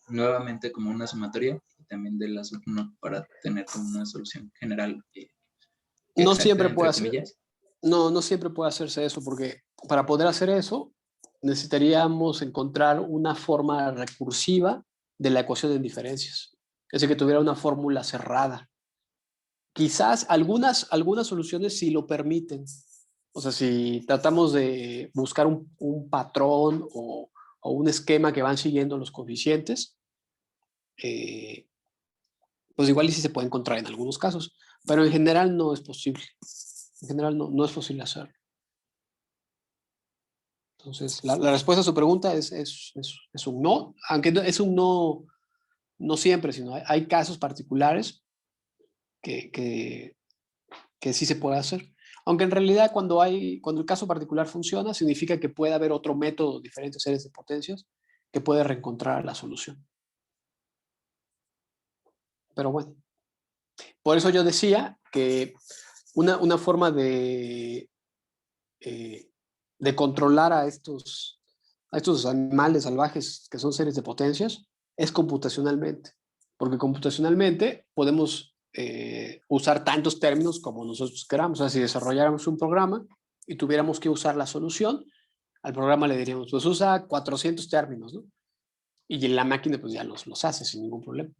nuevamente como una sumatoria y también de la sub 1 para tener como una solución general No exacta, siempre entre puede hacer. comillas? No siempre puede hacerse eso porque para poder hacer eso necesitaríamos encontrar una forma recursiva de la ecuación de diferencias. Es decir, que tuviera una fórmula cerrada. Quizás algunas soluciones sí lo permiten. O sea, si tratamos de buscar un patrón o un esquema que van siguiendo los coeficientes, pues igual y sí se puede encontrar en algunos casos, pero en general no es posible. En general no es posible hacerlo. Entonces, la respuesta a su pregunta es un no, aunque es un no siempre, sino hay casos particulares que sí se puede hacer. Aunque en realidad cuando el caso particular funciona, significa que puede haber otro método, diferentes series de potencias, que puede reencontrar la solución. Pero bueno, por eso yo decía que una forma de controlar a estos animales salvajes que son series de potencias es computacionalmente. Porque computacionalmente podemos usar tantos términos como nosotros queramos. O sea, si desarrolláramos un programa y tuviéramos que usar la solución, al programa le diríamos, pues usa 400 términos, ¿no? Y la máquina pues ya los hace sin ningún problema.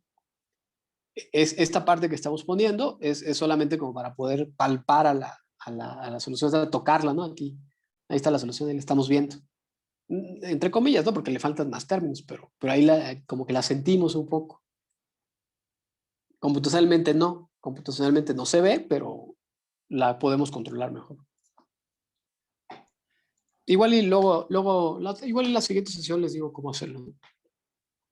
Esta parte que estamos poniendo es solamente como para poder palpar a la solución, o sea, tocarla, ¿no? Aquí, ahí está la solución, ahí la estamos viendo. Entre comillas, ¿no? Porque le faltan más términos, pero ahí como que la sentimos un poco. Computacionalmente no se ve, pero la podemos controlar mejor. Igual y igual en la siguiente sesión les digo cómo hacerlo.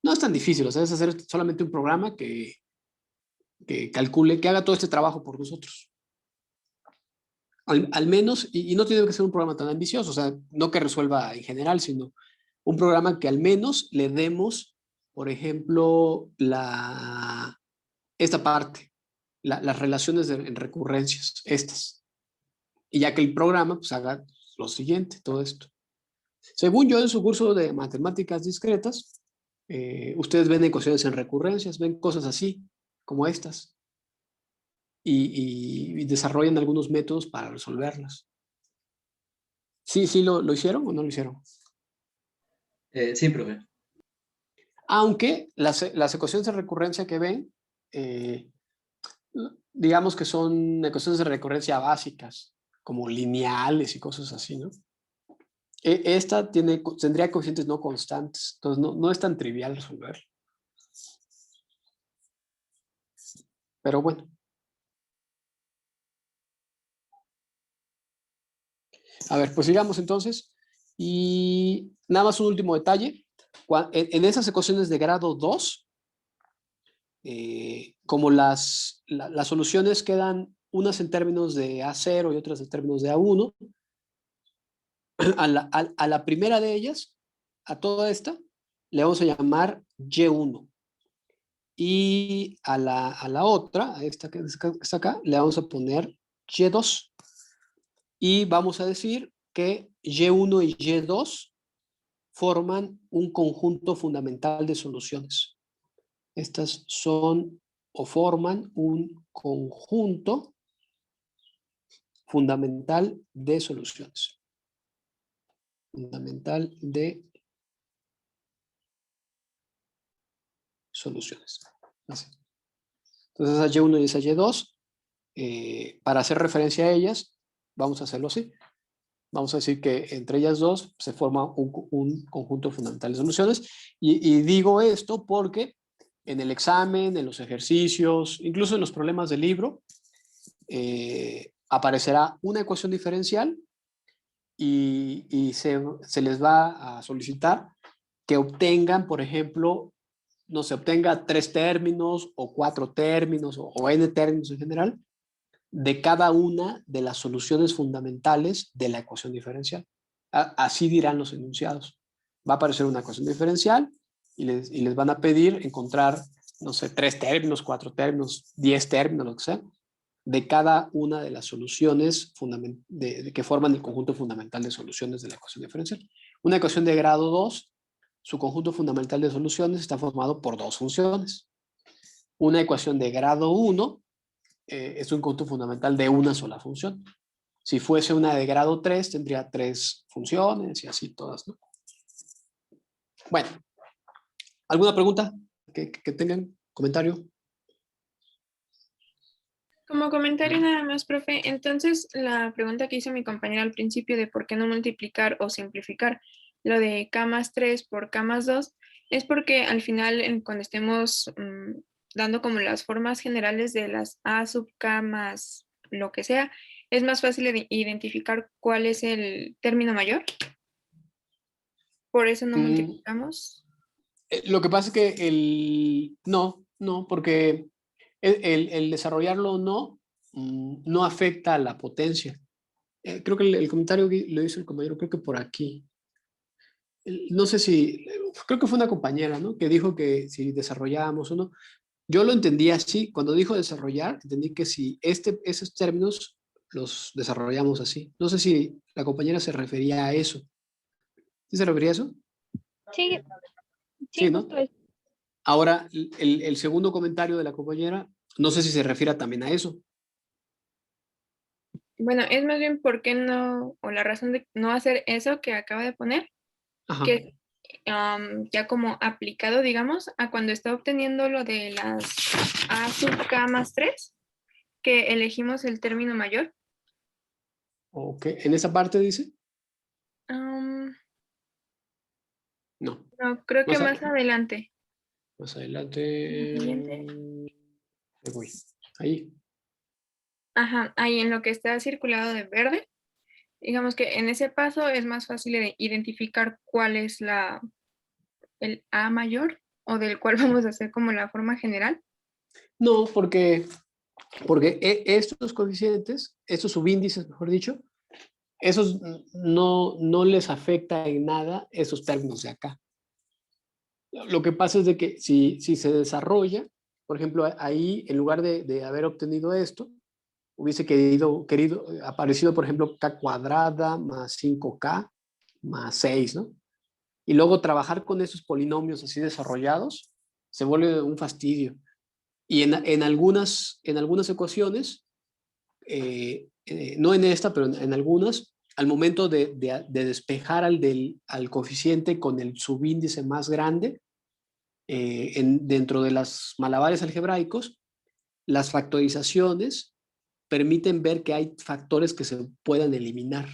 No es tan difícil, o sea, es hacer solamente un programa que calcule, que haga todo este trabajo por nosotros. Al menos, y no tiene que ser un programa tan ambicioso, o sea, no que resuelva en general, sino un programa que al menos le demos por ejemplo, esta parte, las relaciones en recurrencias, estas. Y ya que el programa pues, haga lo siguiente, todo esto. Según yo, en su curso de matemáticas discretas, ustedes ven ecuaciones en recurrencias, ven cosas así, como estas, y desarrollan algunos métodos para resolverlas. ¿Sí lo hicieron o no lo hicieron? Sí, profe. Aunque las ecuaciones de recurrencia que ven, digamos que son ecuaciones de recurrencia básicas, como lineales y cosas así, ¿no? Esta tendría coeficientes no constantes, entonces no es tan trivial resolver. Pero bueno. A ver, pues sigamos entonces. Y nada más un último detalle. En esas ecuaciones de grado 2, como las soluciones quedan unas en términos de A0 y otras en términos de A1, a la primera de ellas, a toda esta, le vamos a llamar Y1. Y a la otra, a esta que está acá, le vamos a poner Y2. Y vamos a decir que Y1 y Y2 forman un conjunto fundamental de soluciones. Estas son o forman un conjunto fundamental de soluciones. Fundamental de soluciones. Así. Entonces, a Y1 y esa Y2, para hacer referencia a ellas, vamos a hacerlo así. Vamos a decir que entre ellas dos se forma un conjunto fundamental de soluciones. Y digo esto porque en el examen, en los ejercicios, incluso en los problemas del libro, aparecerá una ecuación diferencial y se les va a solicitar que obtengan, por ejemplo, no se obtenga 3 términos o 4 términos o n términos en general de cada una de las soluciones fundamentales de la ecuación diferencial. Así dirán los enunciados. Va a aparecer una ecuación diferencial y les van a pedir encontrar, no sé, 3 términos, 4 términos, 10 términos, lo que sea, de cada una de las soluciones que forman el conjunto fundamental de soluciones de la ecuación diferencial. Una ecuación de grado 2, su conjunto fundamental de soluciones está formado por 2 funciones. Una ecuación de grado 1 es un conjunto fundamental de una sola función. Si fuese una de grado 3, tendría 3 funciones y así todas, ¿no? Bueno, ¿alguna pregunta que tengan? ¿Comentario? Como comentario nada más, profe, entonces la pregunta que hizo mi compañera al principio de por qué no multiplicar o simplificar lo de K más 3 por K más 2 es porque al final cuando estemos dando como las formas generales de las A sub K más lo que sea, es más fácil identificar cuál es el término mayor. Por eso no multiplicamos. Lo que pasa es que no, porque el desarrollarlo no afecta a la potencia. Creo que el comentario lo hizo el compañero, creo que por aquí. No sé si, creo que fue una compañera, ¿no? Que dijo que si desarrollábamos o no. Yo lo entendí así. Cuando dijo desarrollar, entendí que si esos términos los desarrollamos así. No sé si la compañera se refería a eso. ¿Sí se refería a eso? Sí, Sí, ¿no? justo eso. Ahora, el segundo comentario de la compañera, no sé si se refiere también a eso. Bueno, es más bien por qué no, o la razón de no hacer eso que acaba de poner, Ajá. que ya como aplicado, digamos, a cuando está obteniendo lo de las A sub K más 3, que elegimos el término mayor. Ok, ¿en esa parte dice? Um, No. no, creo que más adelante. Más adelante. Siguiente. Ahí voy. Ahí. Ajá, ahí en lo que está circulado de verde, digamos que en ese paso es más fácil de identificar cuál es el A mayor o del cual vamos a hacer como la forma general. No, porque estos coeficientes, estos subíndices, mejor dicho, esos no les afecta en nada esos términos de acá. Lo que pasa es de que si se desarrolla, por ejemplo, ahí en lugar de haber obtenido esto, hubiese aparecido, por ejemplo, k cuadrada más 5k más 6, ¿no? Y luego trabajar con esos polinomios así desarrollados se vuelve un fastidio. Y en algunas ecuaciones, no en esta, pero en algunas, al momento de despejar al coeficiente con el subíndice más grande, dentro de las malabares algebraicos, las factorizaciones permiten ver que hay factores que se puedan eliminar.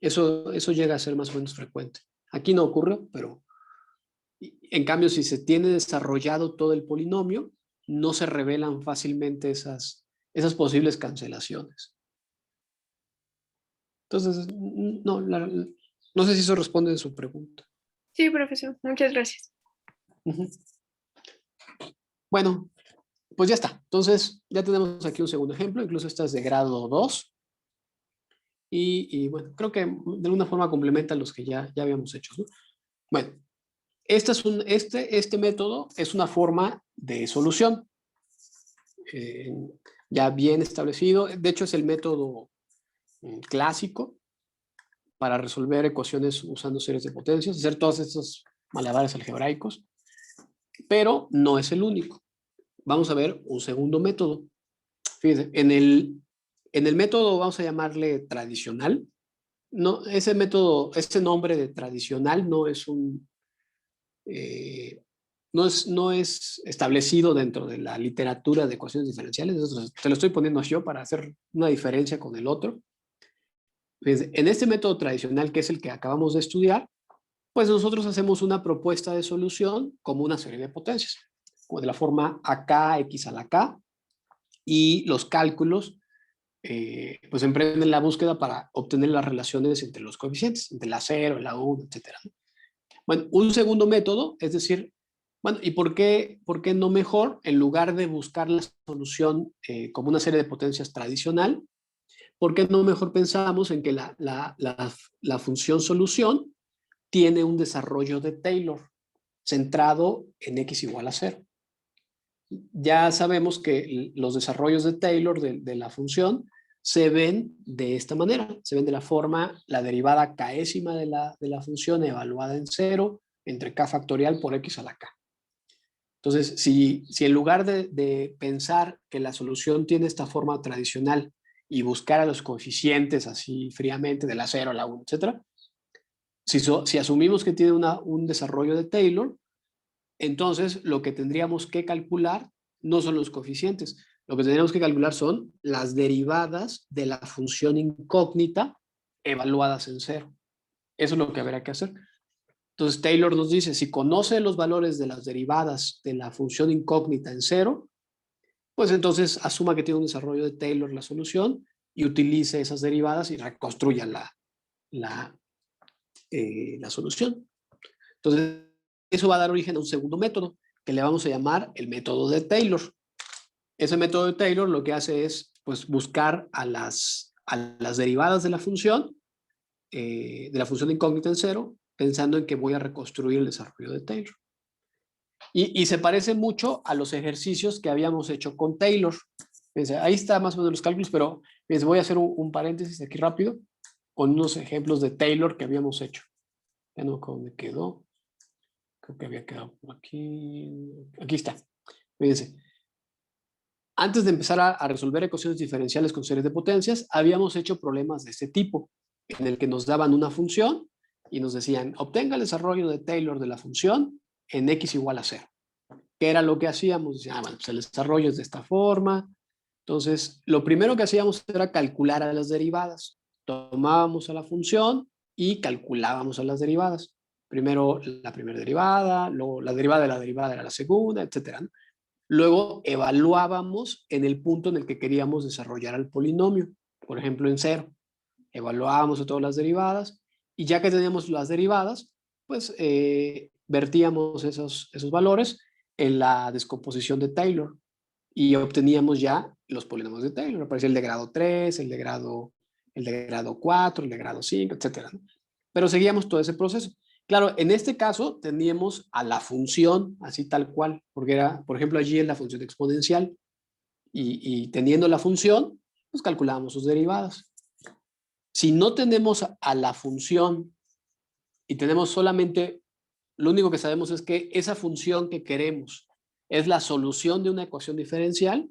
Eso llega a ser más o menos frecuente. Aquí no ocurre, pero en cambio, si se tiene desarrollado todo el polinomio, no se revelan fácilmente esas posibles cancelaciones. Entonces, no sé si eso responde a su pregunta. Sí, profesor, muchas gracias. Bueno, pues ya está. Entonces, ya tenemos aquí un segundo ejemplo, incluso esta es de grado 2. Y bueno, creo que de alguna forma complementa los que ya habíamos hecho, ¿no? Bueno, este método es una forma de solución ya bien establecido. De hecho, es el método clásico para resolver ecuaciones usando series de potencias, hacer todos estos malabares algebraicos, pero no es el único. Vamos a ver un segundo método. Fíjense, en el método vamos a llamarle tradicional. No, ese método, este nombre de tradicional no es no es establecido dentro de la literatura de ecuaciones diferenciales. Entonces, te lo estoy poniendo yo para hacer una diferencia con el otro. Fíjense, en este método tradicional, que es el que acabamos de estudiar, pues nosotros hacemos una propuesta de solución como una serie de potencias, como de la forma AK, X a la K, y los cálculos pues emprenden la búsqueda para obtener las relaciones entre los coeficientes, entre la 0, la 1, etc. Bueno, un segundo método, es decir, bueno, ¿y por qué no mejor, en lugar de buscar la solución como una serie de potencias tradicional, por qué no mejor pensamos en que la función solución tiene un desarrollo de Taylor centrado en x igual a 0? Ya sabemos que los desarrollos de Taylor de la función se ven de esta manera, se ven de la forma, la derivada késima de la función evaluada en 0 entre k factorial por x a la k. Entonces, si en lugar de pensar que la solución tiene esta forma tradicional y buscar a los coeficientes así fríamente de la 0, la 1, etc., si asumimos que tiene un desarrollo de Taylor, entonces lo que tendríamos que calcular no son los coeficientes, lo que tendríamos que calcular son las derivadas de la función incógnita evaluadas en 0. Eso es lo que habrá que hacer. Entonces Taylor nos dice, si conoce los valores de las derivadas de la función incógnita en 0, pues entonces asuma que tiene un desarrollo de Taylor la solución y utilice esas derivadas y reconstruya la solución. Entonces, eso va a dar origen a un segundo método que le vamos a llamar el método de Taylor. Ese método de Taylor lo que hace es pues, buscar a las derivadas de la función incógnita en 0, pensando en que voy a reconstruir el desarrollo de Taylor. Y se parece mucho a los ejercicios que habíamos hecho con Taylor. Fíjense, ahí está más o menos los cálculos, pero les voy a hacer un paréntesis aquí rápido con unos ejemplos de Taylor que habíamos hecho. Ya no, ¿cómo me quedó? Creo que había quedado por aquí. Aquí está. Fíjense. Antes de empezar a resolver ecuaciones diferenciales con series de potencias, habíamos hecho problemas de este tipo, en el que nos daban una función y nos decían, obtenga el desarrollo de Taylor de la función en x igual a 0. ¿Qué era lo que hacíamos? Decían, bueno, pues el desarrollo es de esta forma. Entonces, lo primero que hacíamos era calcular a las derivadas. Tomábamos a la función y calculábamos a las derivadas. Primero la primera derivada, luego la derivada de la derivada era la segunda, etc. Luego evaluábamos en el punto en el que queríamos desarrollar el polinomio, por ejemplo en 0. Evaluábamos todas las derivadas y ya que teníamos las derivadas, pues vertíamos esos valores en la descomposición de Taylor y obteníamos ya los polinomios de Taylor. Aparecía el de grado 3, el de grado 4, el de grado 5, etc. Pero seguíamos todo ese proceso. Claro, en este caso teníamos a la función así tal cual, porque era, por ejemplo, allí es la función exponencial y teniendo la función, pues calculábamos sus derivadas. Si no tenemos a la función y tenemos solamente, lo único que sabemos es que esa función que queremos es la solución de una ecuación diferencial,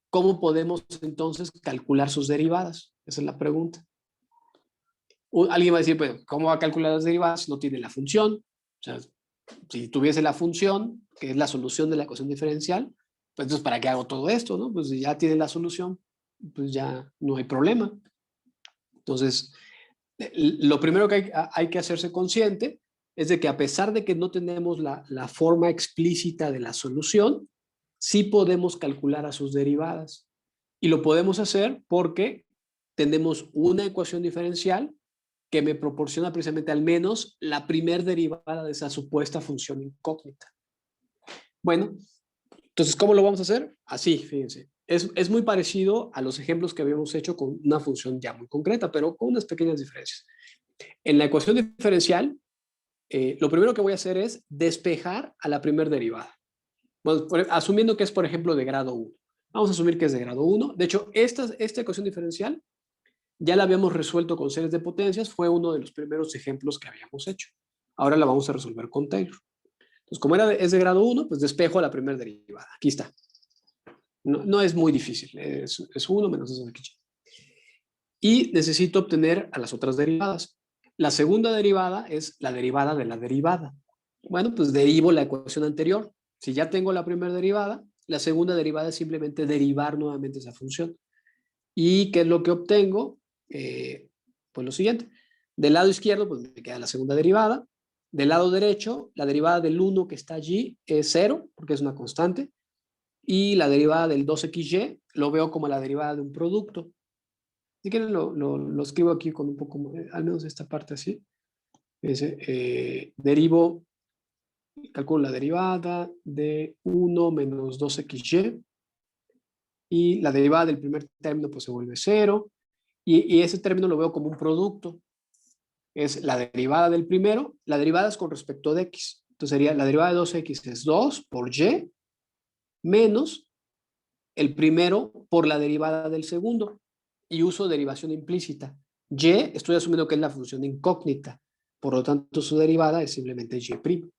¿cómo podemos entonces calcular sus derivadas? Esa es la pregunta. Alguien va a decir, pues, ¿cómo va a calcular las derivadas si no tiene la función? O sea, si tuviese la función, que es la solución de la ecuación diferencial, pues entonces, ¿para qué hago todo esto? ¿No? Pues si ya tiene la solución, pues ya no hay problema. Entonces, lo primero que hay que hacerse consciente es de que a pesar de que no tenemos la forma explícita de la solución, sí podemos calcular a sus derivadas. Y lo podemos hacer porque tenemos una ecuación diferencial que me proporciona precisamente al menos la primer derivada de esa supuesta función incógnita. Bueno, entonces, ¿cómo lo vamos a hacer? Así, fíjense. Es muy parecido a los ejemplos que habíamos hecho con una función ya muy concreta, pero con unas pequeñas diferencias. En la ecuación diferencial, lo primero que voy a hacer es despejar a la primer derivada. Bueno, asumiendo que es, por ejemplo, de grado 1. Vamos a asumir que es de grado 1. De hecho, esta ecuación diferencial ya la habíamos resuelto con series de potencias, fue uno de los primeros ejemplos que habíamos hecho. Ahora la vamos a resolver con Taylor. Entonces, como es de grado 1, pues despejo a la primera derivada. Aquí está. No es muy difícil, es 1 menos 2 de aquí. Y necesito obtener a las otras derivadas. La segunda derivada es la derivada de la derivada. Bueno, pues derivo la ecuación anterior. Si ya tengo la primera derivada, la segunda derivada es simplemente derivar nuevamente esa función. ¿Y qué es lo que obtengo? Pues lo siguiente. Del lado izquierdo, pues me queda la segunda derivada. Del lado derecho, la derivada del 1 que está allí es 0, porque es una constante. Y la derivada del 2xy lo veo como la derivada de un producto. Si quieren lo escribo aquí con un poco, al menos esta parte así. Derivo, calculo la derivada de 1 menos 2xy. Y la derivada del primer término pues se vuelve 0. Y ese término lo veo como un producto. Es la derivada del primero. La derivada es con respecto de x. Entonces sería la derivada de 2x es 2 por y menos el primero por la derivada del segundo. Y uso derivación implícita. Y estoy asumiendo que es la función incógnita. Por lo tanto, su derivada es simplemente y'.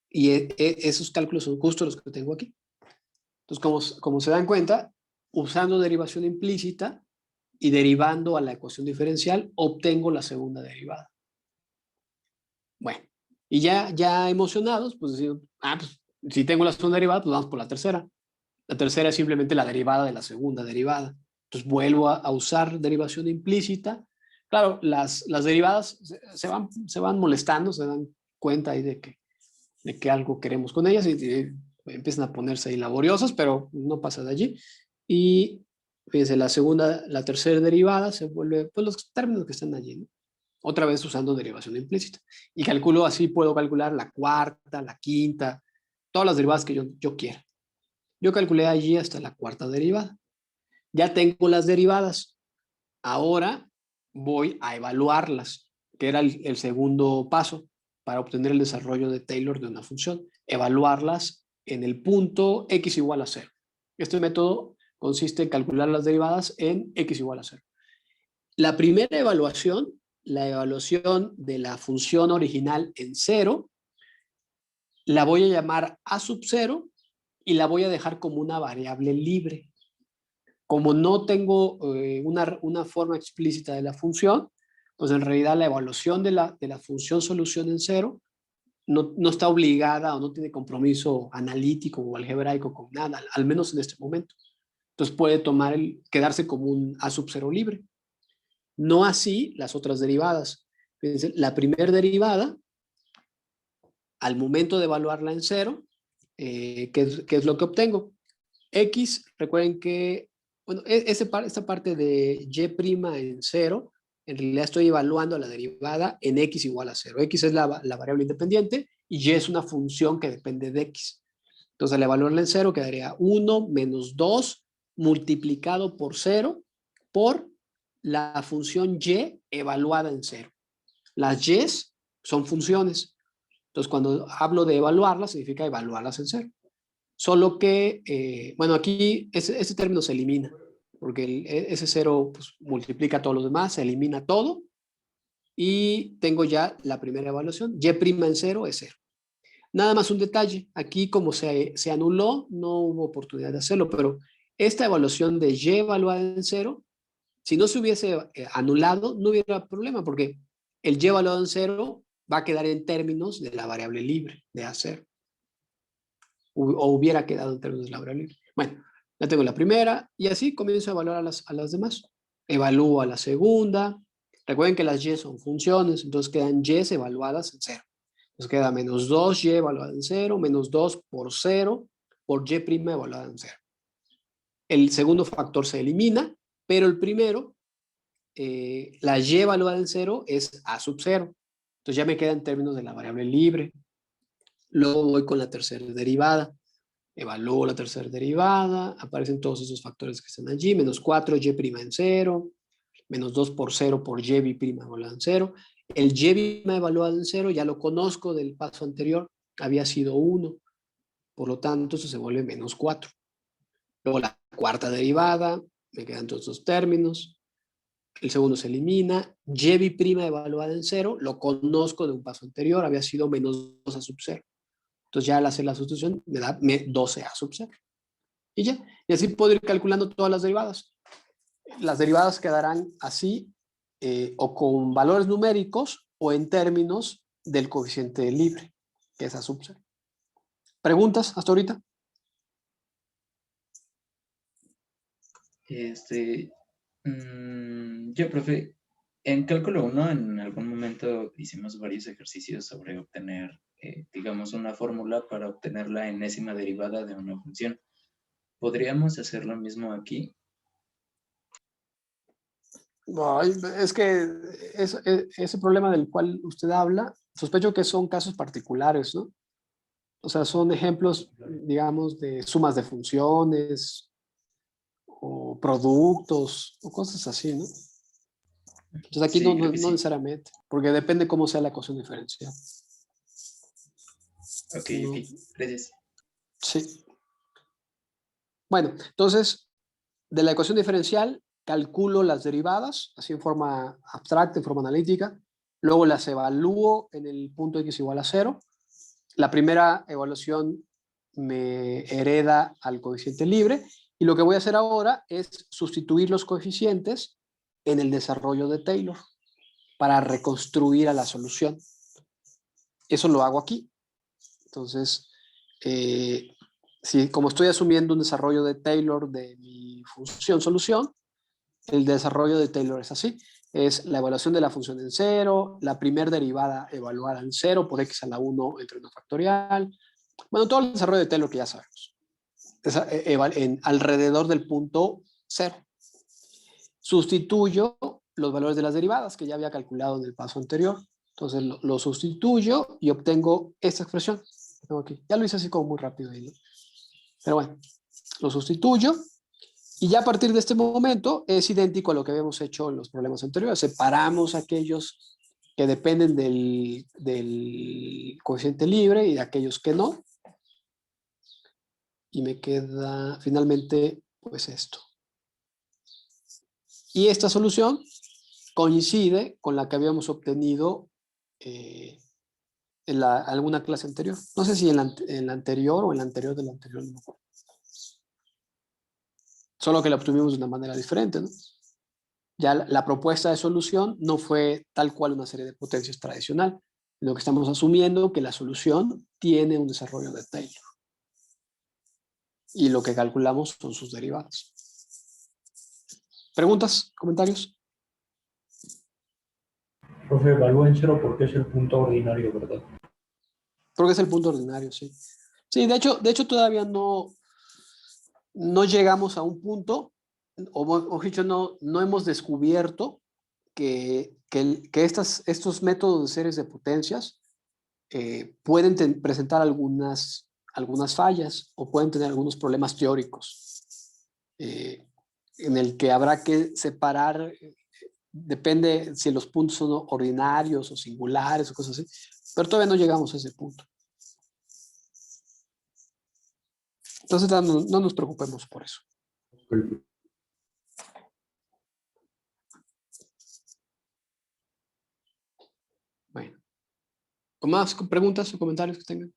Y esos cálculos son justo los que tengo aquí. Entonces, como se dan cuenta, usando derivación implícita y derivando a la ecuación diferencial, obtengo la segunda derivada. Bueno, y ya emocionados, pues decimos, pues si tengo la segunda derivada, pues vamos por la tercera. La tercera es simplemente la derivada de la segunda derivada. Entonces vuelvo a usar derivación implícita. Claro, las derivadas se van molestando, se dan cuenta ahí de que algo queremos con ellas y empiezan a ponerse ahí laboriosas, pero no pasa de allí. Y fíjense, la tercera derivada se vuelve, pues los términos que están allí, ¿no? Otra vez usando derivación implícita. Y calculo así, puedo calcular la cuarta, la quinta, todas las derivadas que yo quiera. Yo calculé allí hasta la cuarta derivada. Ya tengo las derivadas. Ahora voy a evaluarlas, que era el segundo paso para obtener el desarrollo de Taylor de una función. Evaluarlas en el punto x igual a 0. Este método consiste en calcular las derivadas en x igual a 0. La primera evaluación, la evaluación de la función original en 0, la voy a llamar a sub 0 y la voy a dejar como una variable libre. Como no tengo una forma explícita de la función, pues en realidad la evaluación de la función solución en 0 no está obligada o no tiene compromiso analítico o algebraico con nada, al menos en este momento. Entonces puede quedarse como un a sub 0 libre. No así las otras derivadas. Fíjense, la primera derivada, al momento de evaluarla en 0, ¿qué es lo que obtengo? X, recuerden que, bueno, esta parte de y' en 0, en realidad estoy evaluando la derivada en x igual a 0. X es la variable independiente y y es una función que depende de x. Entonces, al evaluarla en 0, quedaría 1 menos 2 multiplicado por 0 por la función y evaluada en 0. Las y's son funciones. Entonces, cuando hablo de evaluarlas, significa evaluarlas en cero. Solo que, bueno, aquí ese término se elimina, porque ese cero pues, multiplica a todos los demás, se elimina todo, y tengo ya la primera evaluación. Y' en cero es cero. Nada más un detalle, aquí como se anuló, no hubo oportunidad de hacerlo, pero esta evaluación de y evaluada en cero, si no se hubiese anulado, no hubiera problema, porque el y evaluado en cero va a quedar en términos de la variable libre de A0. O hubiera quedado en términos de la variable libre. Bueno, ya tengo la primera y así comienzo a evaluar a las demás. Evalúo a la segunda. Recuerden que las y son funciones, entonces quedan y evaluadas en cero. Entonces queda menos 2y evaluada en cero, menos 2 por 0, por y' evaluada en cero. El segundo factor se elimina, pero el primero, la y evaluada en cero es a sub 0. Entonces ya me queda en términos de la variable libre. Luego voy con la tercera derivada. Evalúo la tercera derivada, aparecen todos esos factores que están allí, menos 4y' en cero, menos 2 por 0 por y' evaluada en cero. El y' evaluado en cero ya lo conozco del paso anterior, había sido 1, por lo tanto eso se vuelve menos 4. Luego la cuarta derivada, me quedan todos los términos. El segundo se elimina. Y' evaluada en cero, lo conozco de un paso anterior, había sido menos 2 a sub 0. Entonces ya al hacer la sustitución me da 12 a sub 0. Y ya, y así puedo ir calculando todas las derivadas. Las derivadas quedarán así, o con valores numéricos o en términos del coeficiente libre, que es a sub 0. ¿Preguntas hasta ahorita? Yo, profe, en cálculo 1 en algún momento hicimos varios ejercicios sobre obtener, digamos, una fórmula para obtener la enésima derivada de una función. ¿Podríamos hacer lo mismo aquí? Ay, es que ese problema del cual usted habla, sospecho que son casos particulares, ¿no? O sea, son ejemplos, digamos, de sumas de funciones o productos o cosas así, ¿no? Entonces aquí Sí, creo que no sí. necesariamente, porque depende cómo sea la ecuación diferencial. Ok, No, ok. Gracias. sí. Bueno, entonces, de la ecuación diferencial, calculo las derivadas, así en forma abstracta, en forma analítica. Luego las evalúo en el punto x igual a 0. La primera evaluación me hereda al coeficiente libre. Y lo que voy a hacer ahora es sustituir los coeficientes en el desarrollo de Taylor para reconstruir a la solución. Eso lo hago aquí. Entonces, como estoy asumiendo un desarrollo de Taylor de mi función solución, el desarrollo de Taylor es así. Es la evaluación de la función en cero, la primera derivada evaluada en cero por x a la 1 entre 1 factorial. Bueno, todo el desarrollo de Taylor que ya sabemos. Alrededor del punto 0. Sustituyo los valores de las derivadas que ya había calculado en el paso anterior. Entonces lo sustituyo y obtengo esta expresión. Aquí. Ya lo hice así como muy rápido ahí, ¿no? Pero bueno, lo sustituyo y ya a partir de este momento es idéntico a lo que habíamos hecho en los problemas anteriores. Separamos aquellos que dependen del coeficiente libre y de aquellos que no. Y me queda finalmente pues esto. Y esta solución coincide con la que habíamos obtenido en alguna clase anterior. No sé si en la anterior o en la anterior de la anterior. No. Solo que la obtuvimos de una manera diferente, ¿no? Ya la propuesta de solución no fue tal cual una serie de potencias tradicional, sino que estamos asumiendo que la solución tiene un desarrollo de Taylor. Y lo que calculamos son sus derivadas. ¿Preguntas? ¿Comentarios? Profe, evalúa en cero porque es el punto ordinario, ¿verdad? Porque es el punto ordinario, sí. Sí, de hecho todavía no llegamos a un punto, o dicho, no hemos descubierto que estos métodos de series de potencias pueden presentar algunas fallas o pueden tener algunos problemas teóricos en el que habrá que separar depende si los puntos son ordinarios o singulares o cosas así, pero todavía no llegamos a ese punto. Entonces no nos preocupemos por eso. Bueno, ¿con más preguntas o comentarios que tengan?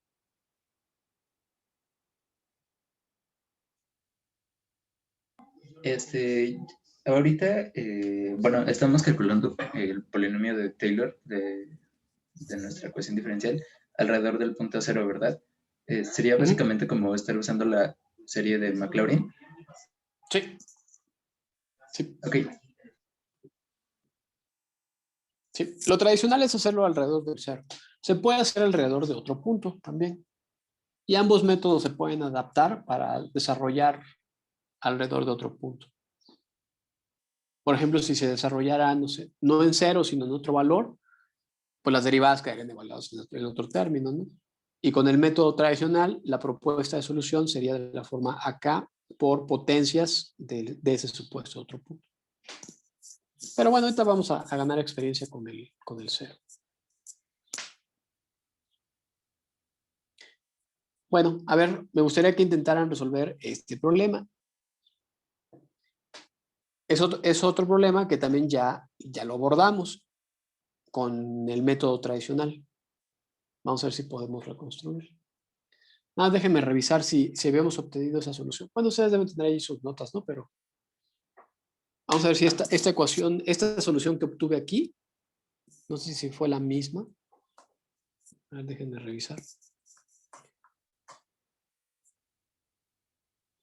Ahorita, bueno, estamos calculando el polinomio de Taylor de nuestra ecuación diferencial alrededor del punto cero, ¿verdad? Sería básicamente como estar usando la serie de Maclaurin. Sí. Sí. Ok. Sí. Lo tradicional es hacerlo alrededor del cero. Se puede hacer alrededor de otro punto también. Y ambos métodos se pueden adaptar para desarrollar alrededor de otro punto. Por ejemplo, si se desarrollara, no sé, no en cero, sino en otro valor, pues las derivadas quedarían evaluadas en otro término, ¿no? Y con el método tradicional, la propuesta de solución sería de la forma acá por potencias de ese supuesto otro punto. Pero bueno, ahorita vamos a ganar experiencia con el cero. Bueno, a ver, me gustaría que intentaran resolver este problema. Es otro problema que también ya lo abordamos con el método tradicional. Vamos a ver si podemos reconstruir. Nada, déjenme revisar si habíamos obtenido esa solución. Bueno, ustedes deben tener ahí sus notas, ¿no? Pero vamos a ver si esta ecuación, esta solución que obtuve aquí, no sé si fue la misma. A ver, déjenme revisar.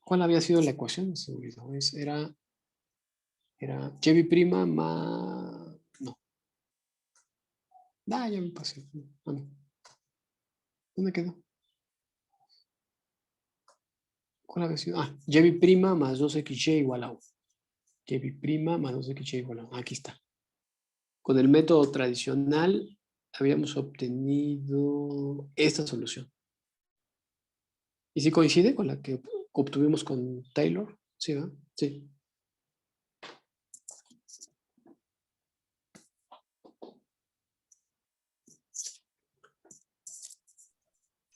¿Cuál había sido la ecuación? Se me olvidó. Era y' más... No. Ya me pasé. Ah, no. ¿Dónde quedó? ¿Cuál había sido? Ah, y' más 2xy igual a 1. Y' más 2xy igual a 1. Aquí está. Con el método tradicional habíamos obtenido esta solución. ¿Y si coincide con la que obtuvimos con Taylor? Sí, ¿verdad? Sí.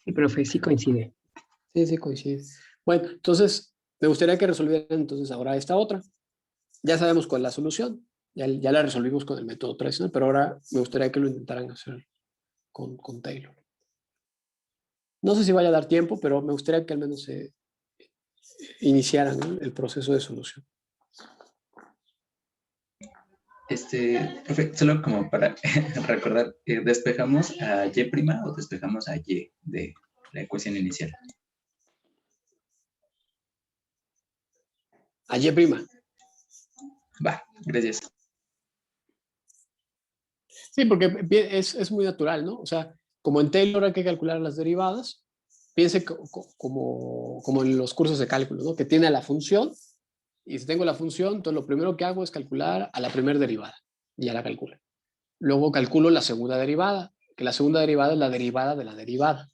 Sí, profe, sí coincide. Sí, coincide. Bueno, entonces me gustaría que resolvieran entonces ahora esta otra. Ya sabemos cuál es la solución. Ya la resolvimos con el método tradicional, pero ahora me gustaría que lo intentaran hacer con Taylor. No sé si vaya a dar tiempo, pero me gustaría que al menos se iniciaran, ¿no?, el proceso de solución. Profe, solo como para recordar, ¿despejamos a y' o despejamos a y de la ecuación inicial? A y'. Va, gracias. Sí, porque es muy natural, ¿no? O sea, como en Taylor hay que calcular las derivadas, piense como en los cursos de cálculo, ¿no? Que tiene la función, y si tengo la función, entonces lo primero que hago es calcular a la primera derivada, y ya la calculo. Luego calculo la segunda derivada, que la segunda derivada es la derivada de la derivada.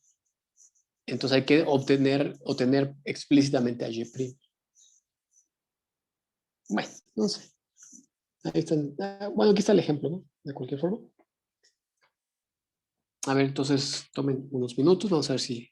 Entonces hay que obtener explícitamente a y'. Bueno, no sé. Ahí está, bueno, aquí está el ejemplo, ¿no? De cualquier forma. A ver, entonces tomen unos minutos, vamos a ver si...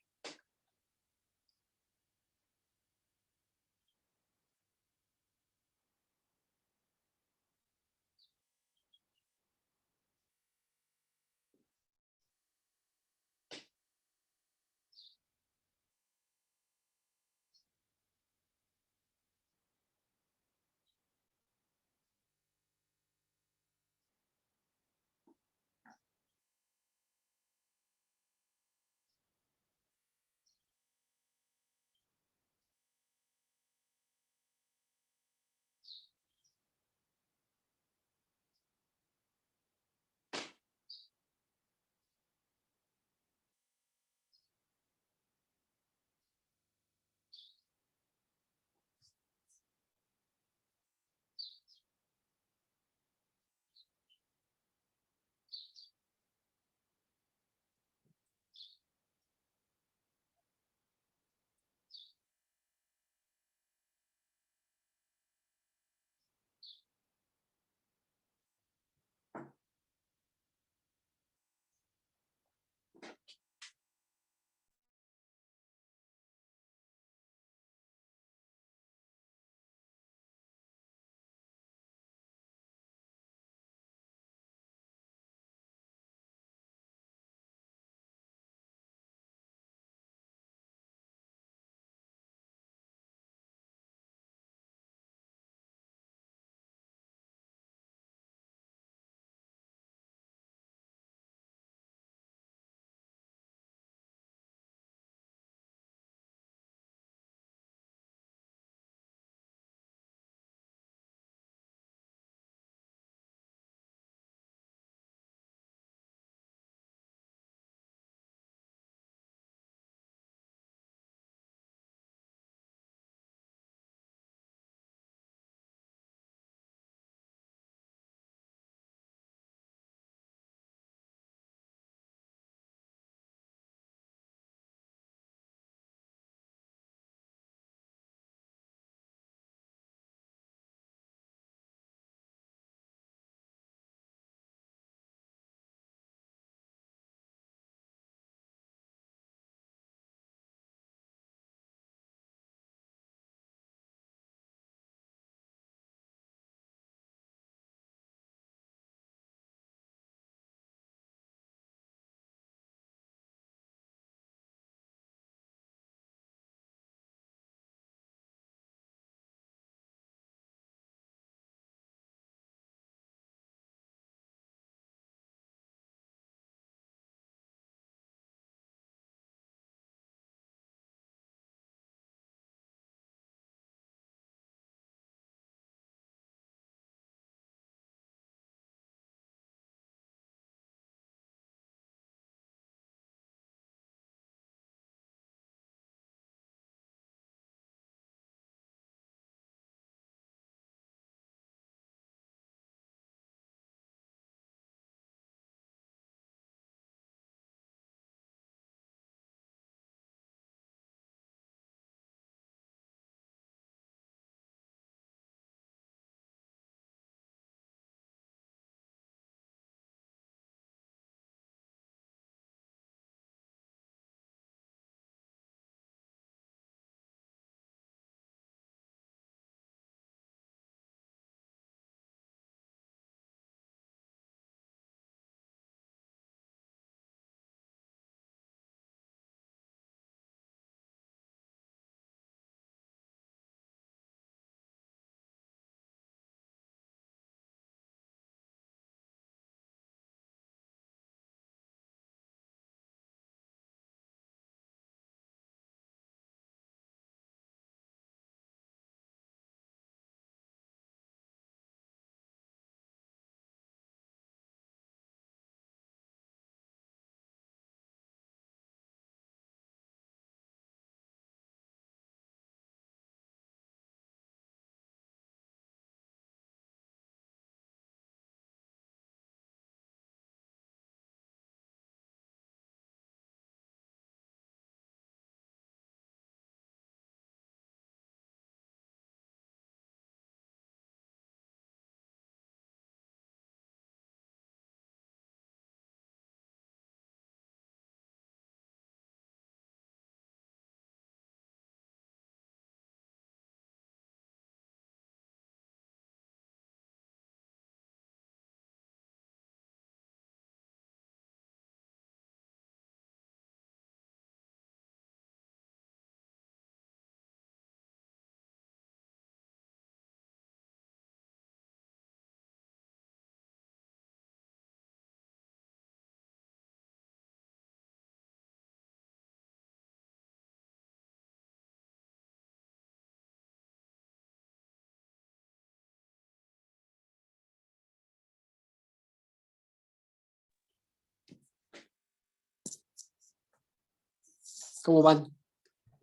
¿Cómo van?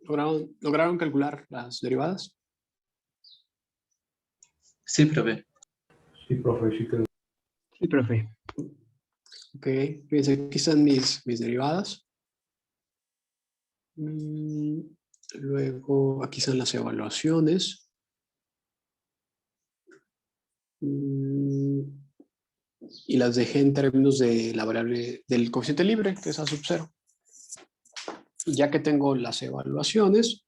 ¿Lograron calcular las derivadas? Sí, profe. Sí, profe, sí que Sí, profe. Ok, fíjense, aquí están mis derivadas. Luego, aquí están las evaluaciones. Y las dejé en términos de la variable del coeficiente libre, que es A sub 0. Y ya que tengo las evaluaciones,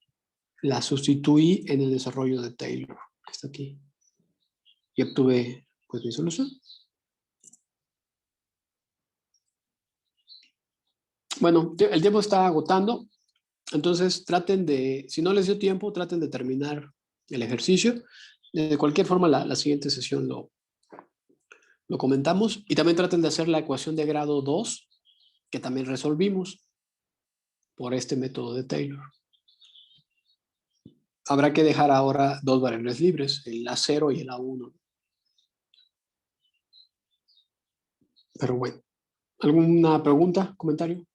las sustituí en el desarrollo de Taylor, que está aquí. Y obtuve, pues, mi solución. Bueno, el tiempo está agotando, entonces traten de, si no les dio tiempo, traten de terminar el ejercicio. De cualquier forma, la siguiente sesión lo comentamos. Y también traten de hacer la ecuación de grado 2, que también resolvimos por este método de Taylor. Habrá que dejar ahora dos variables libres, el A0 y el A1. Pero bueno, ¿alguna pregunta, comentario?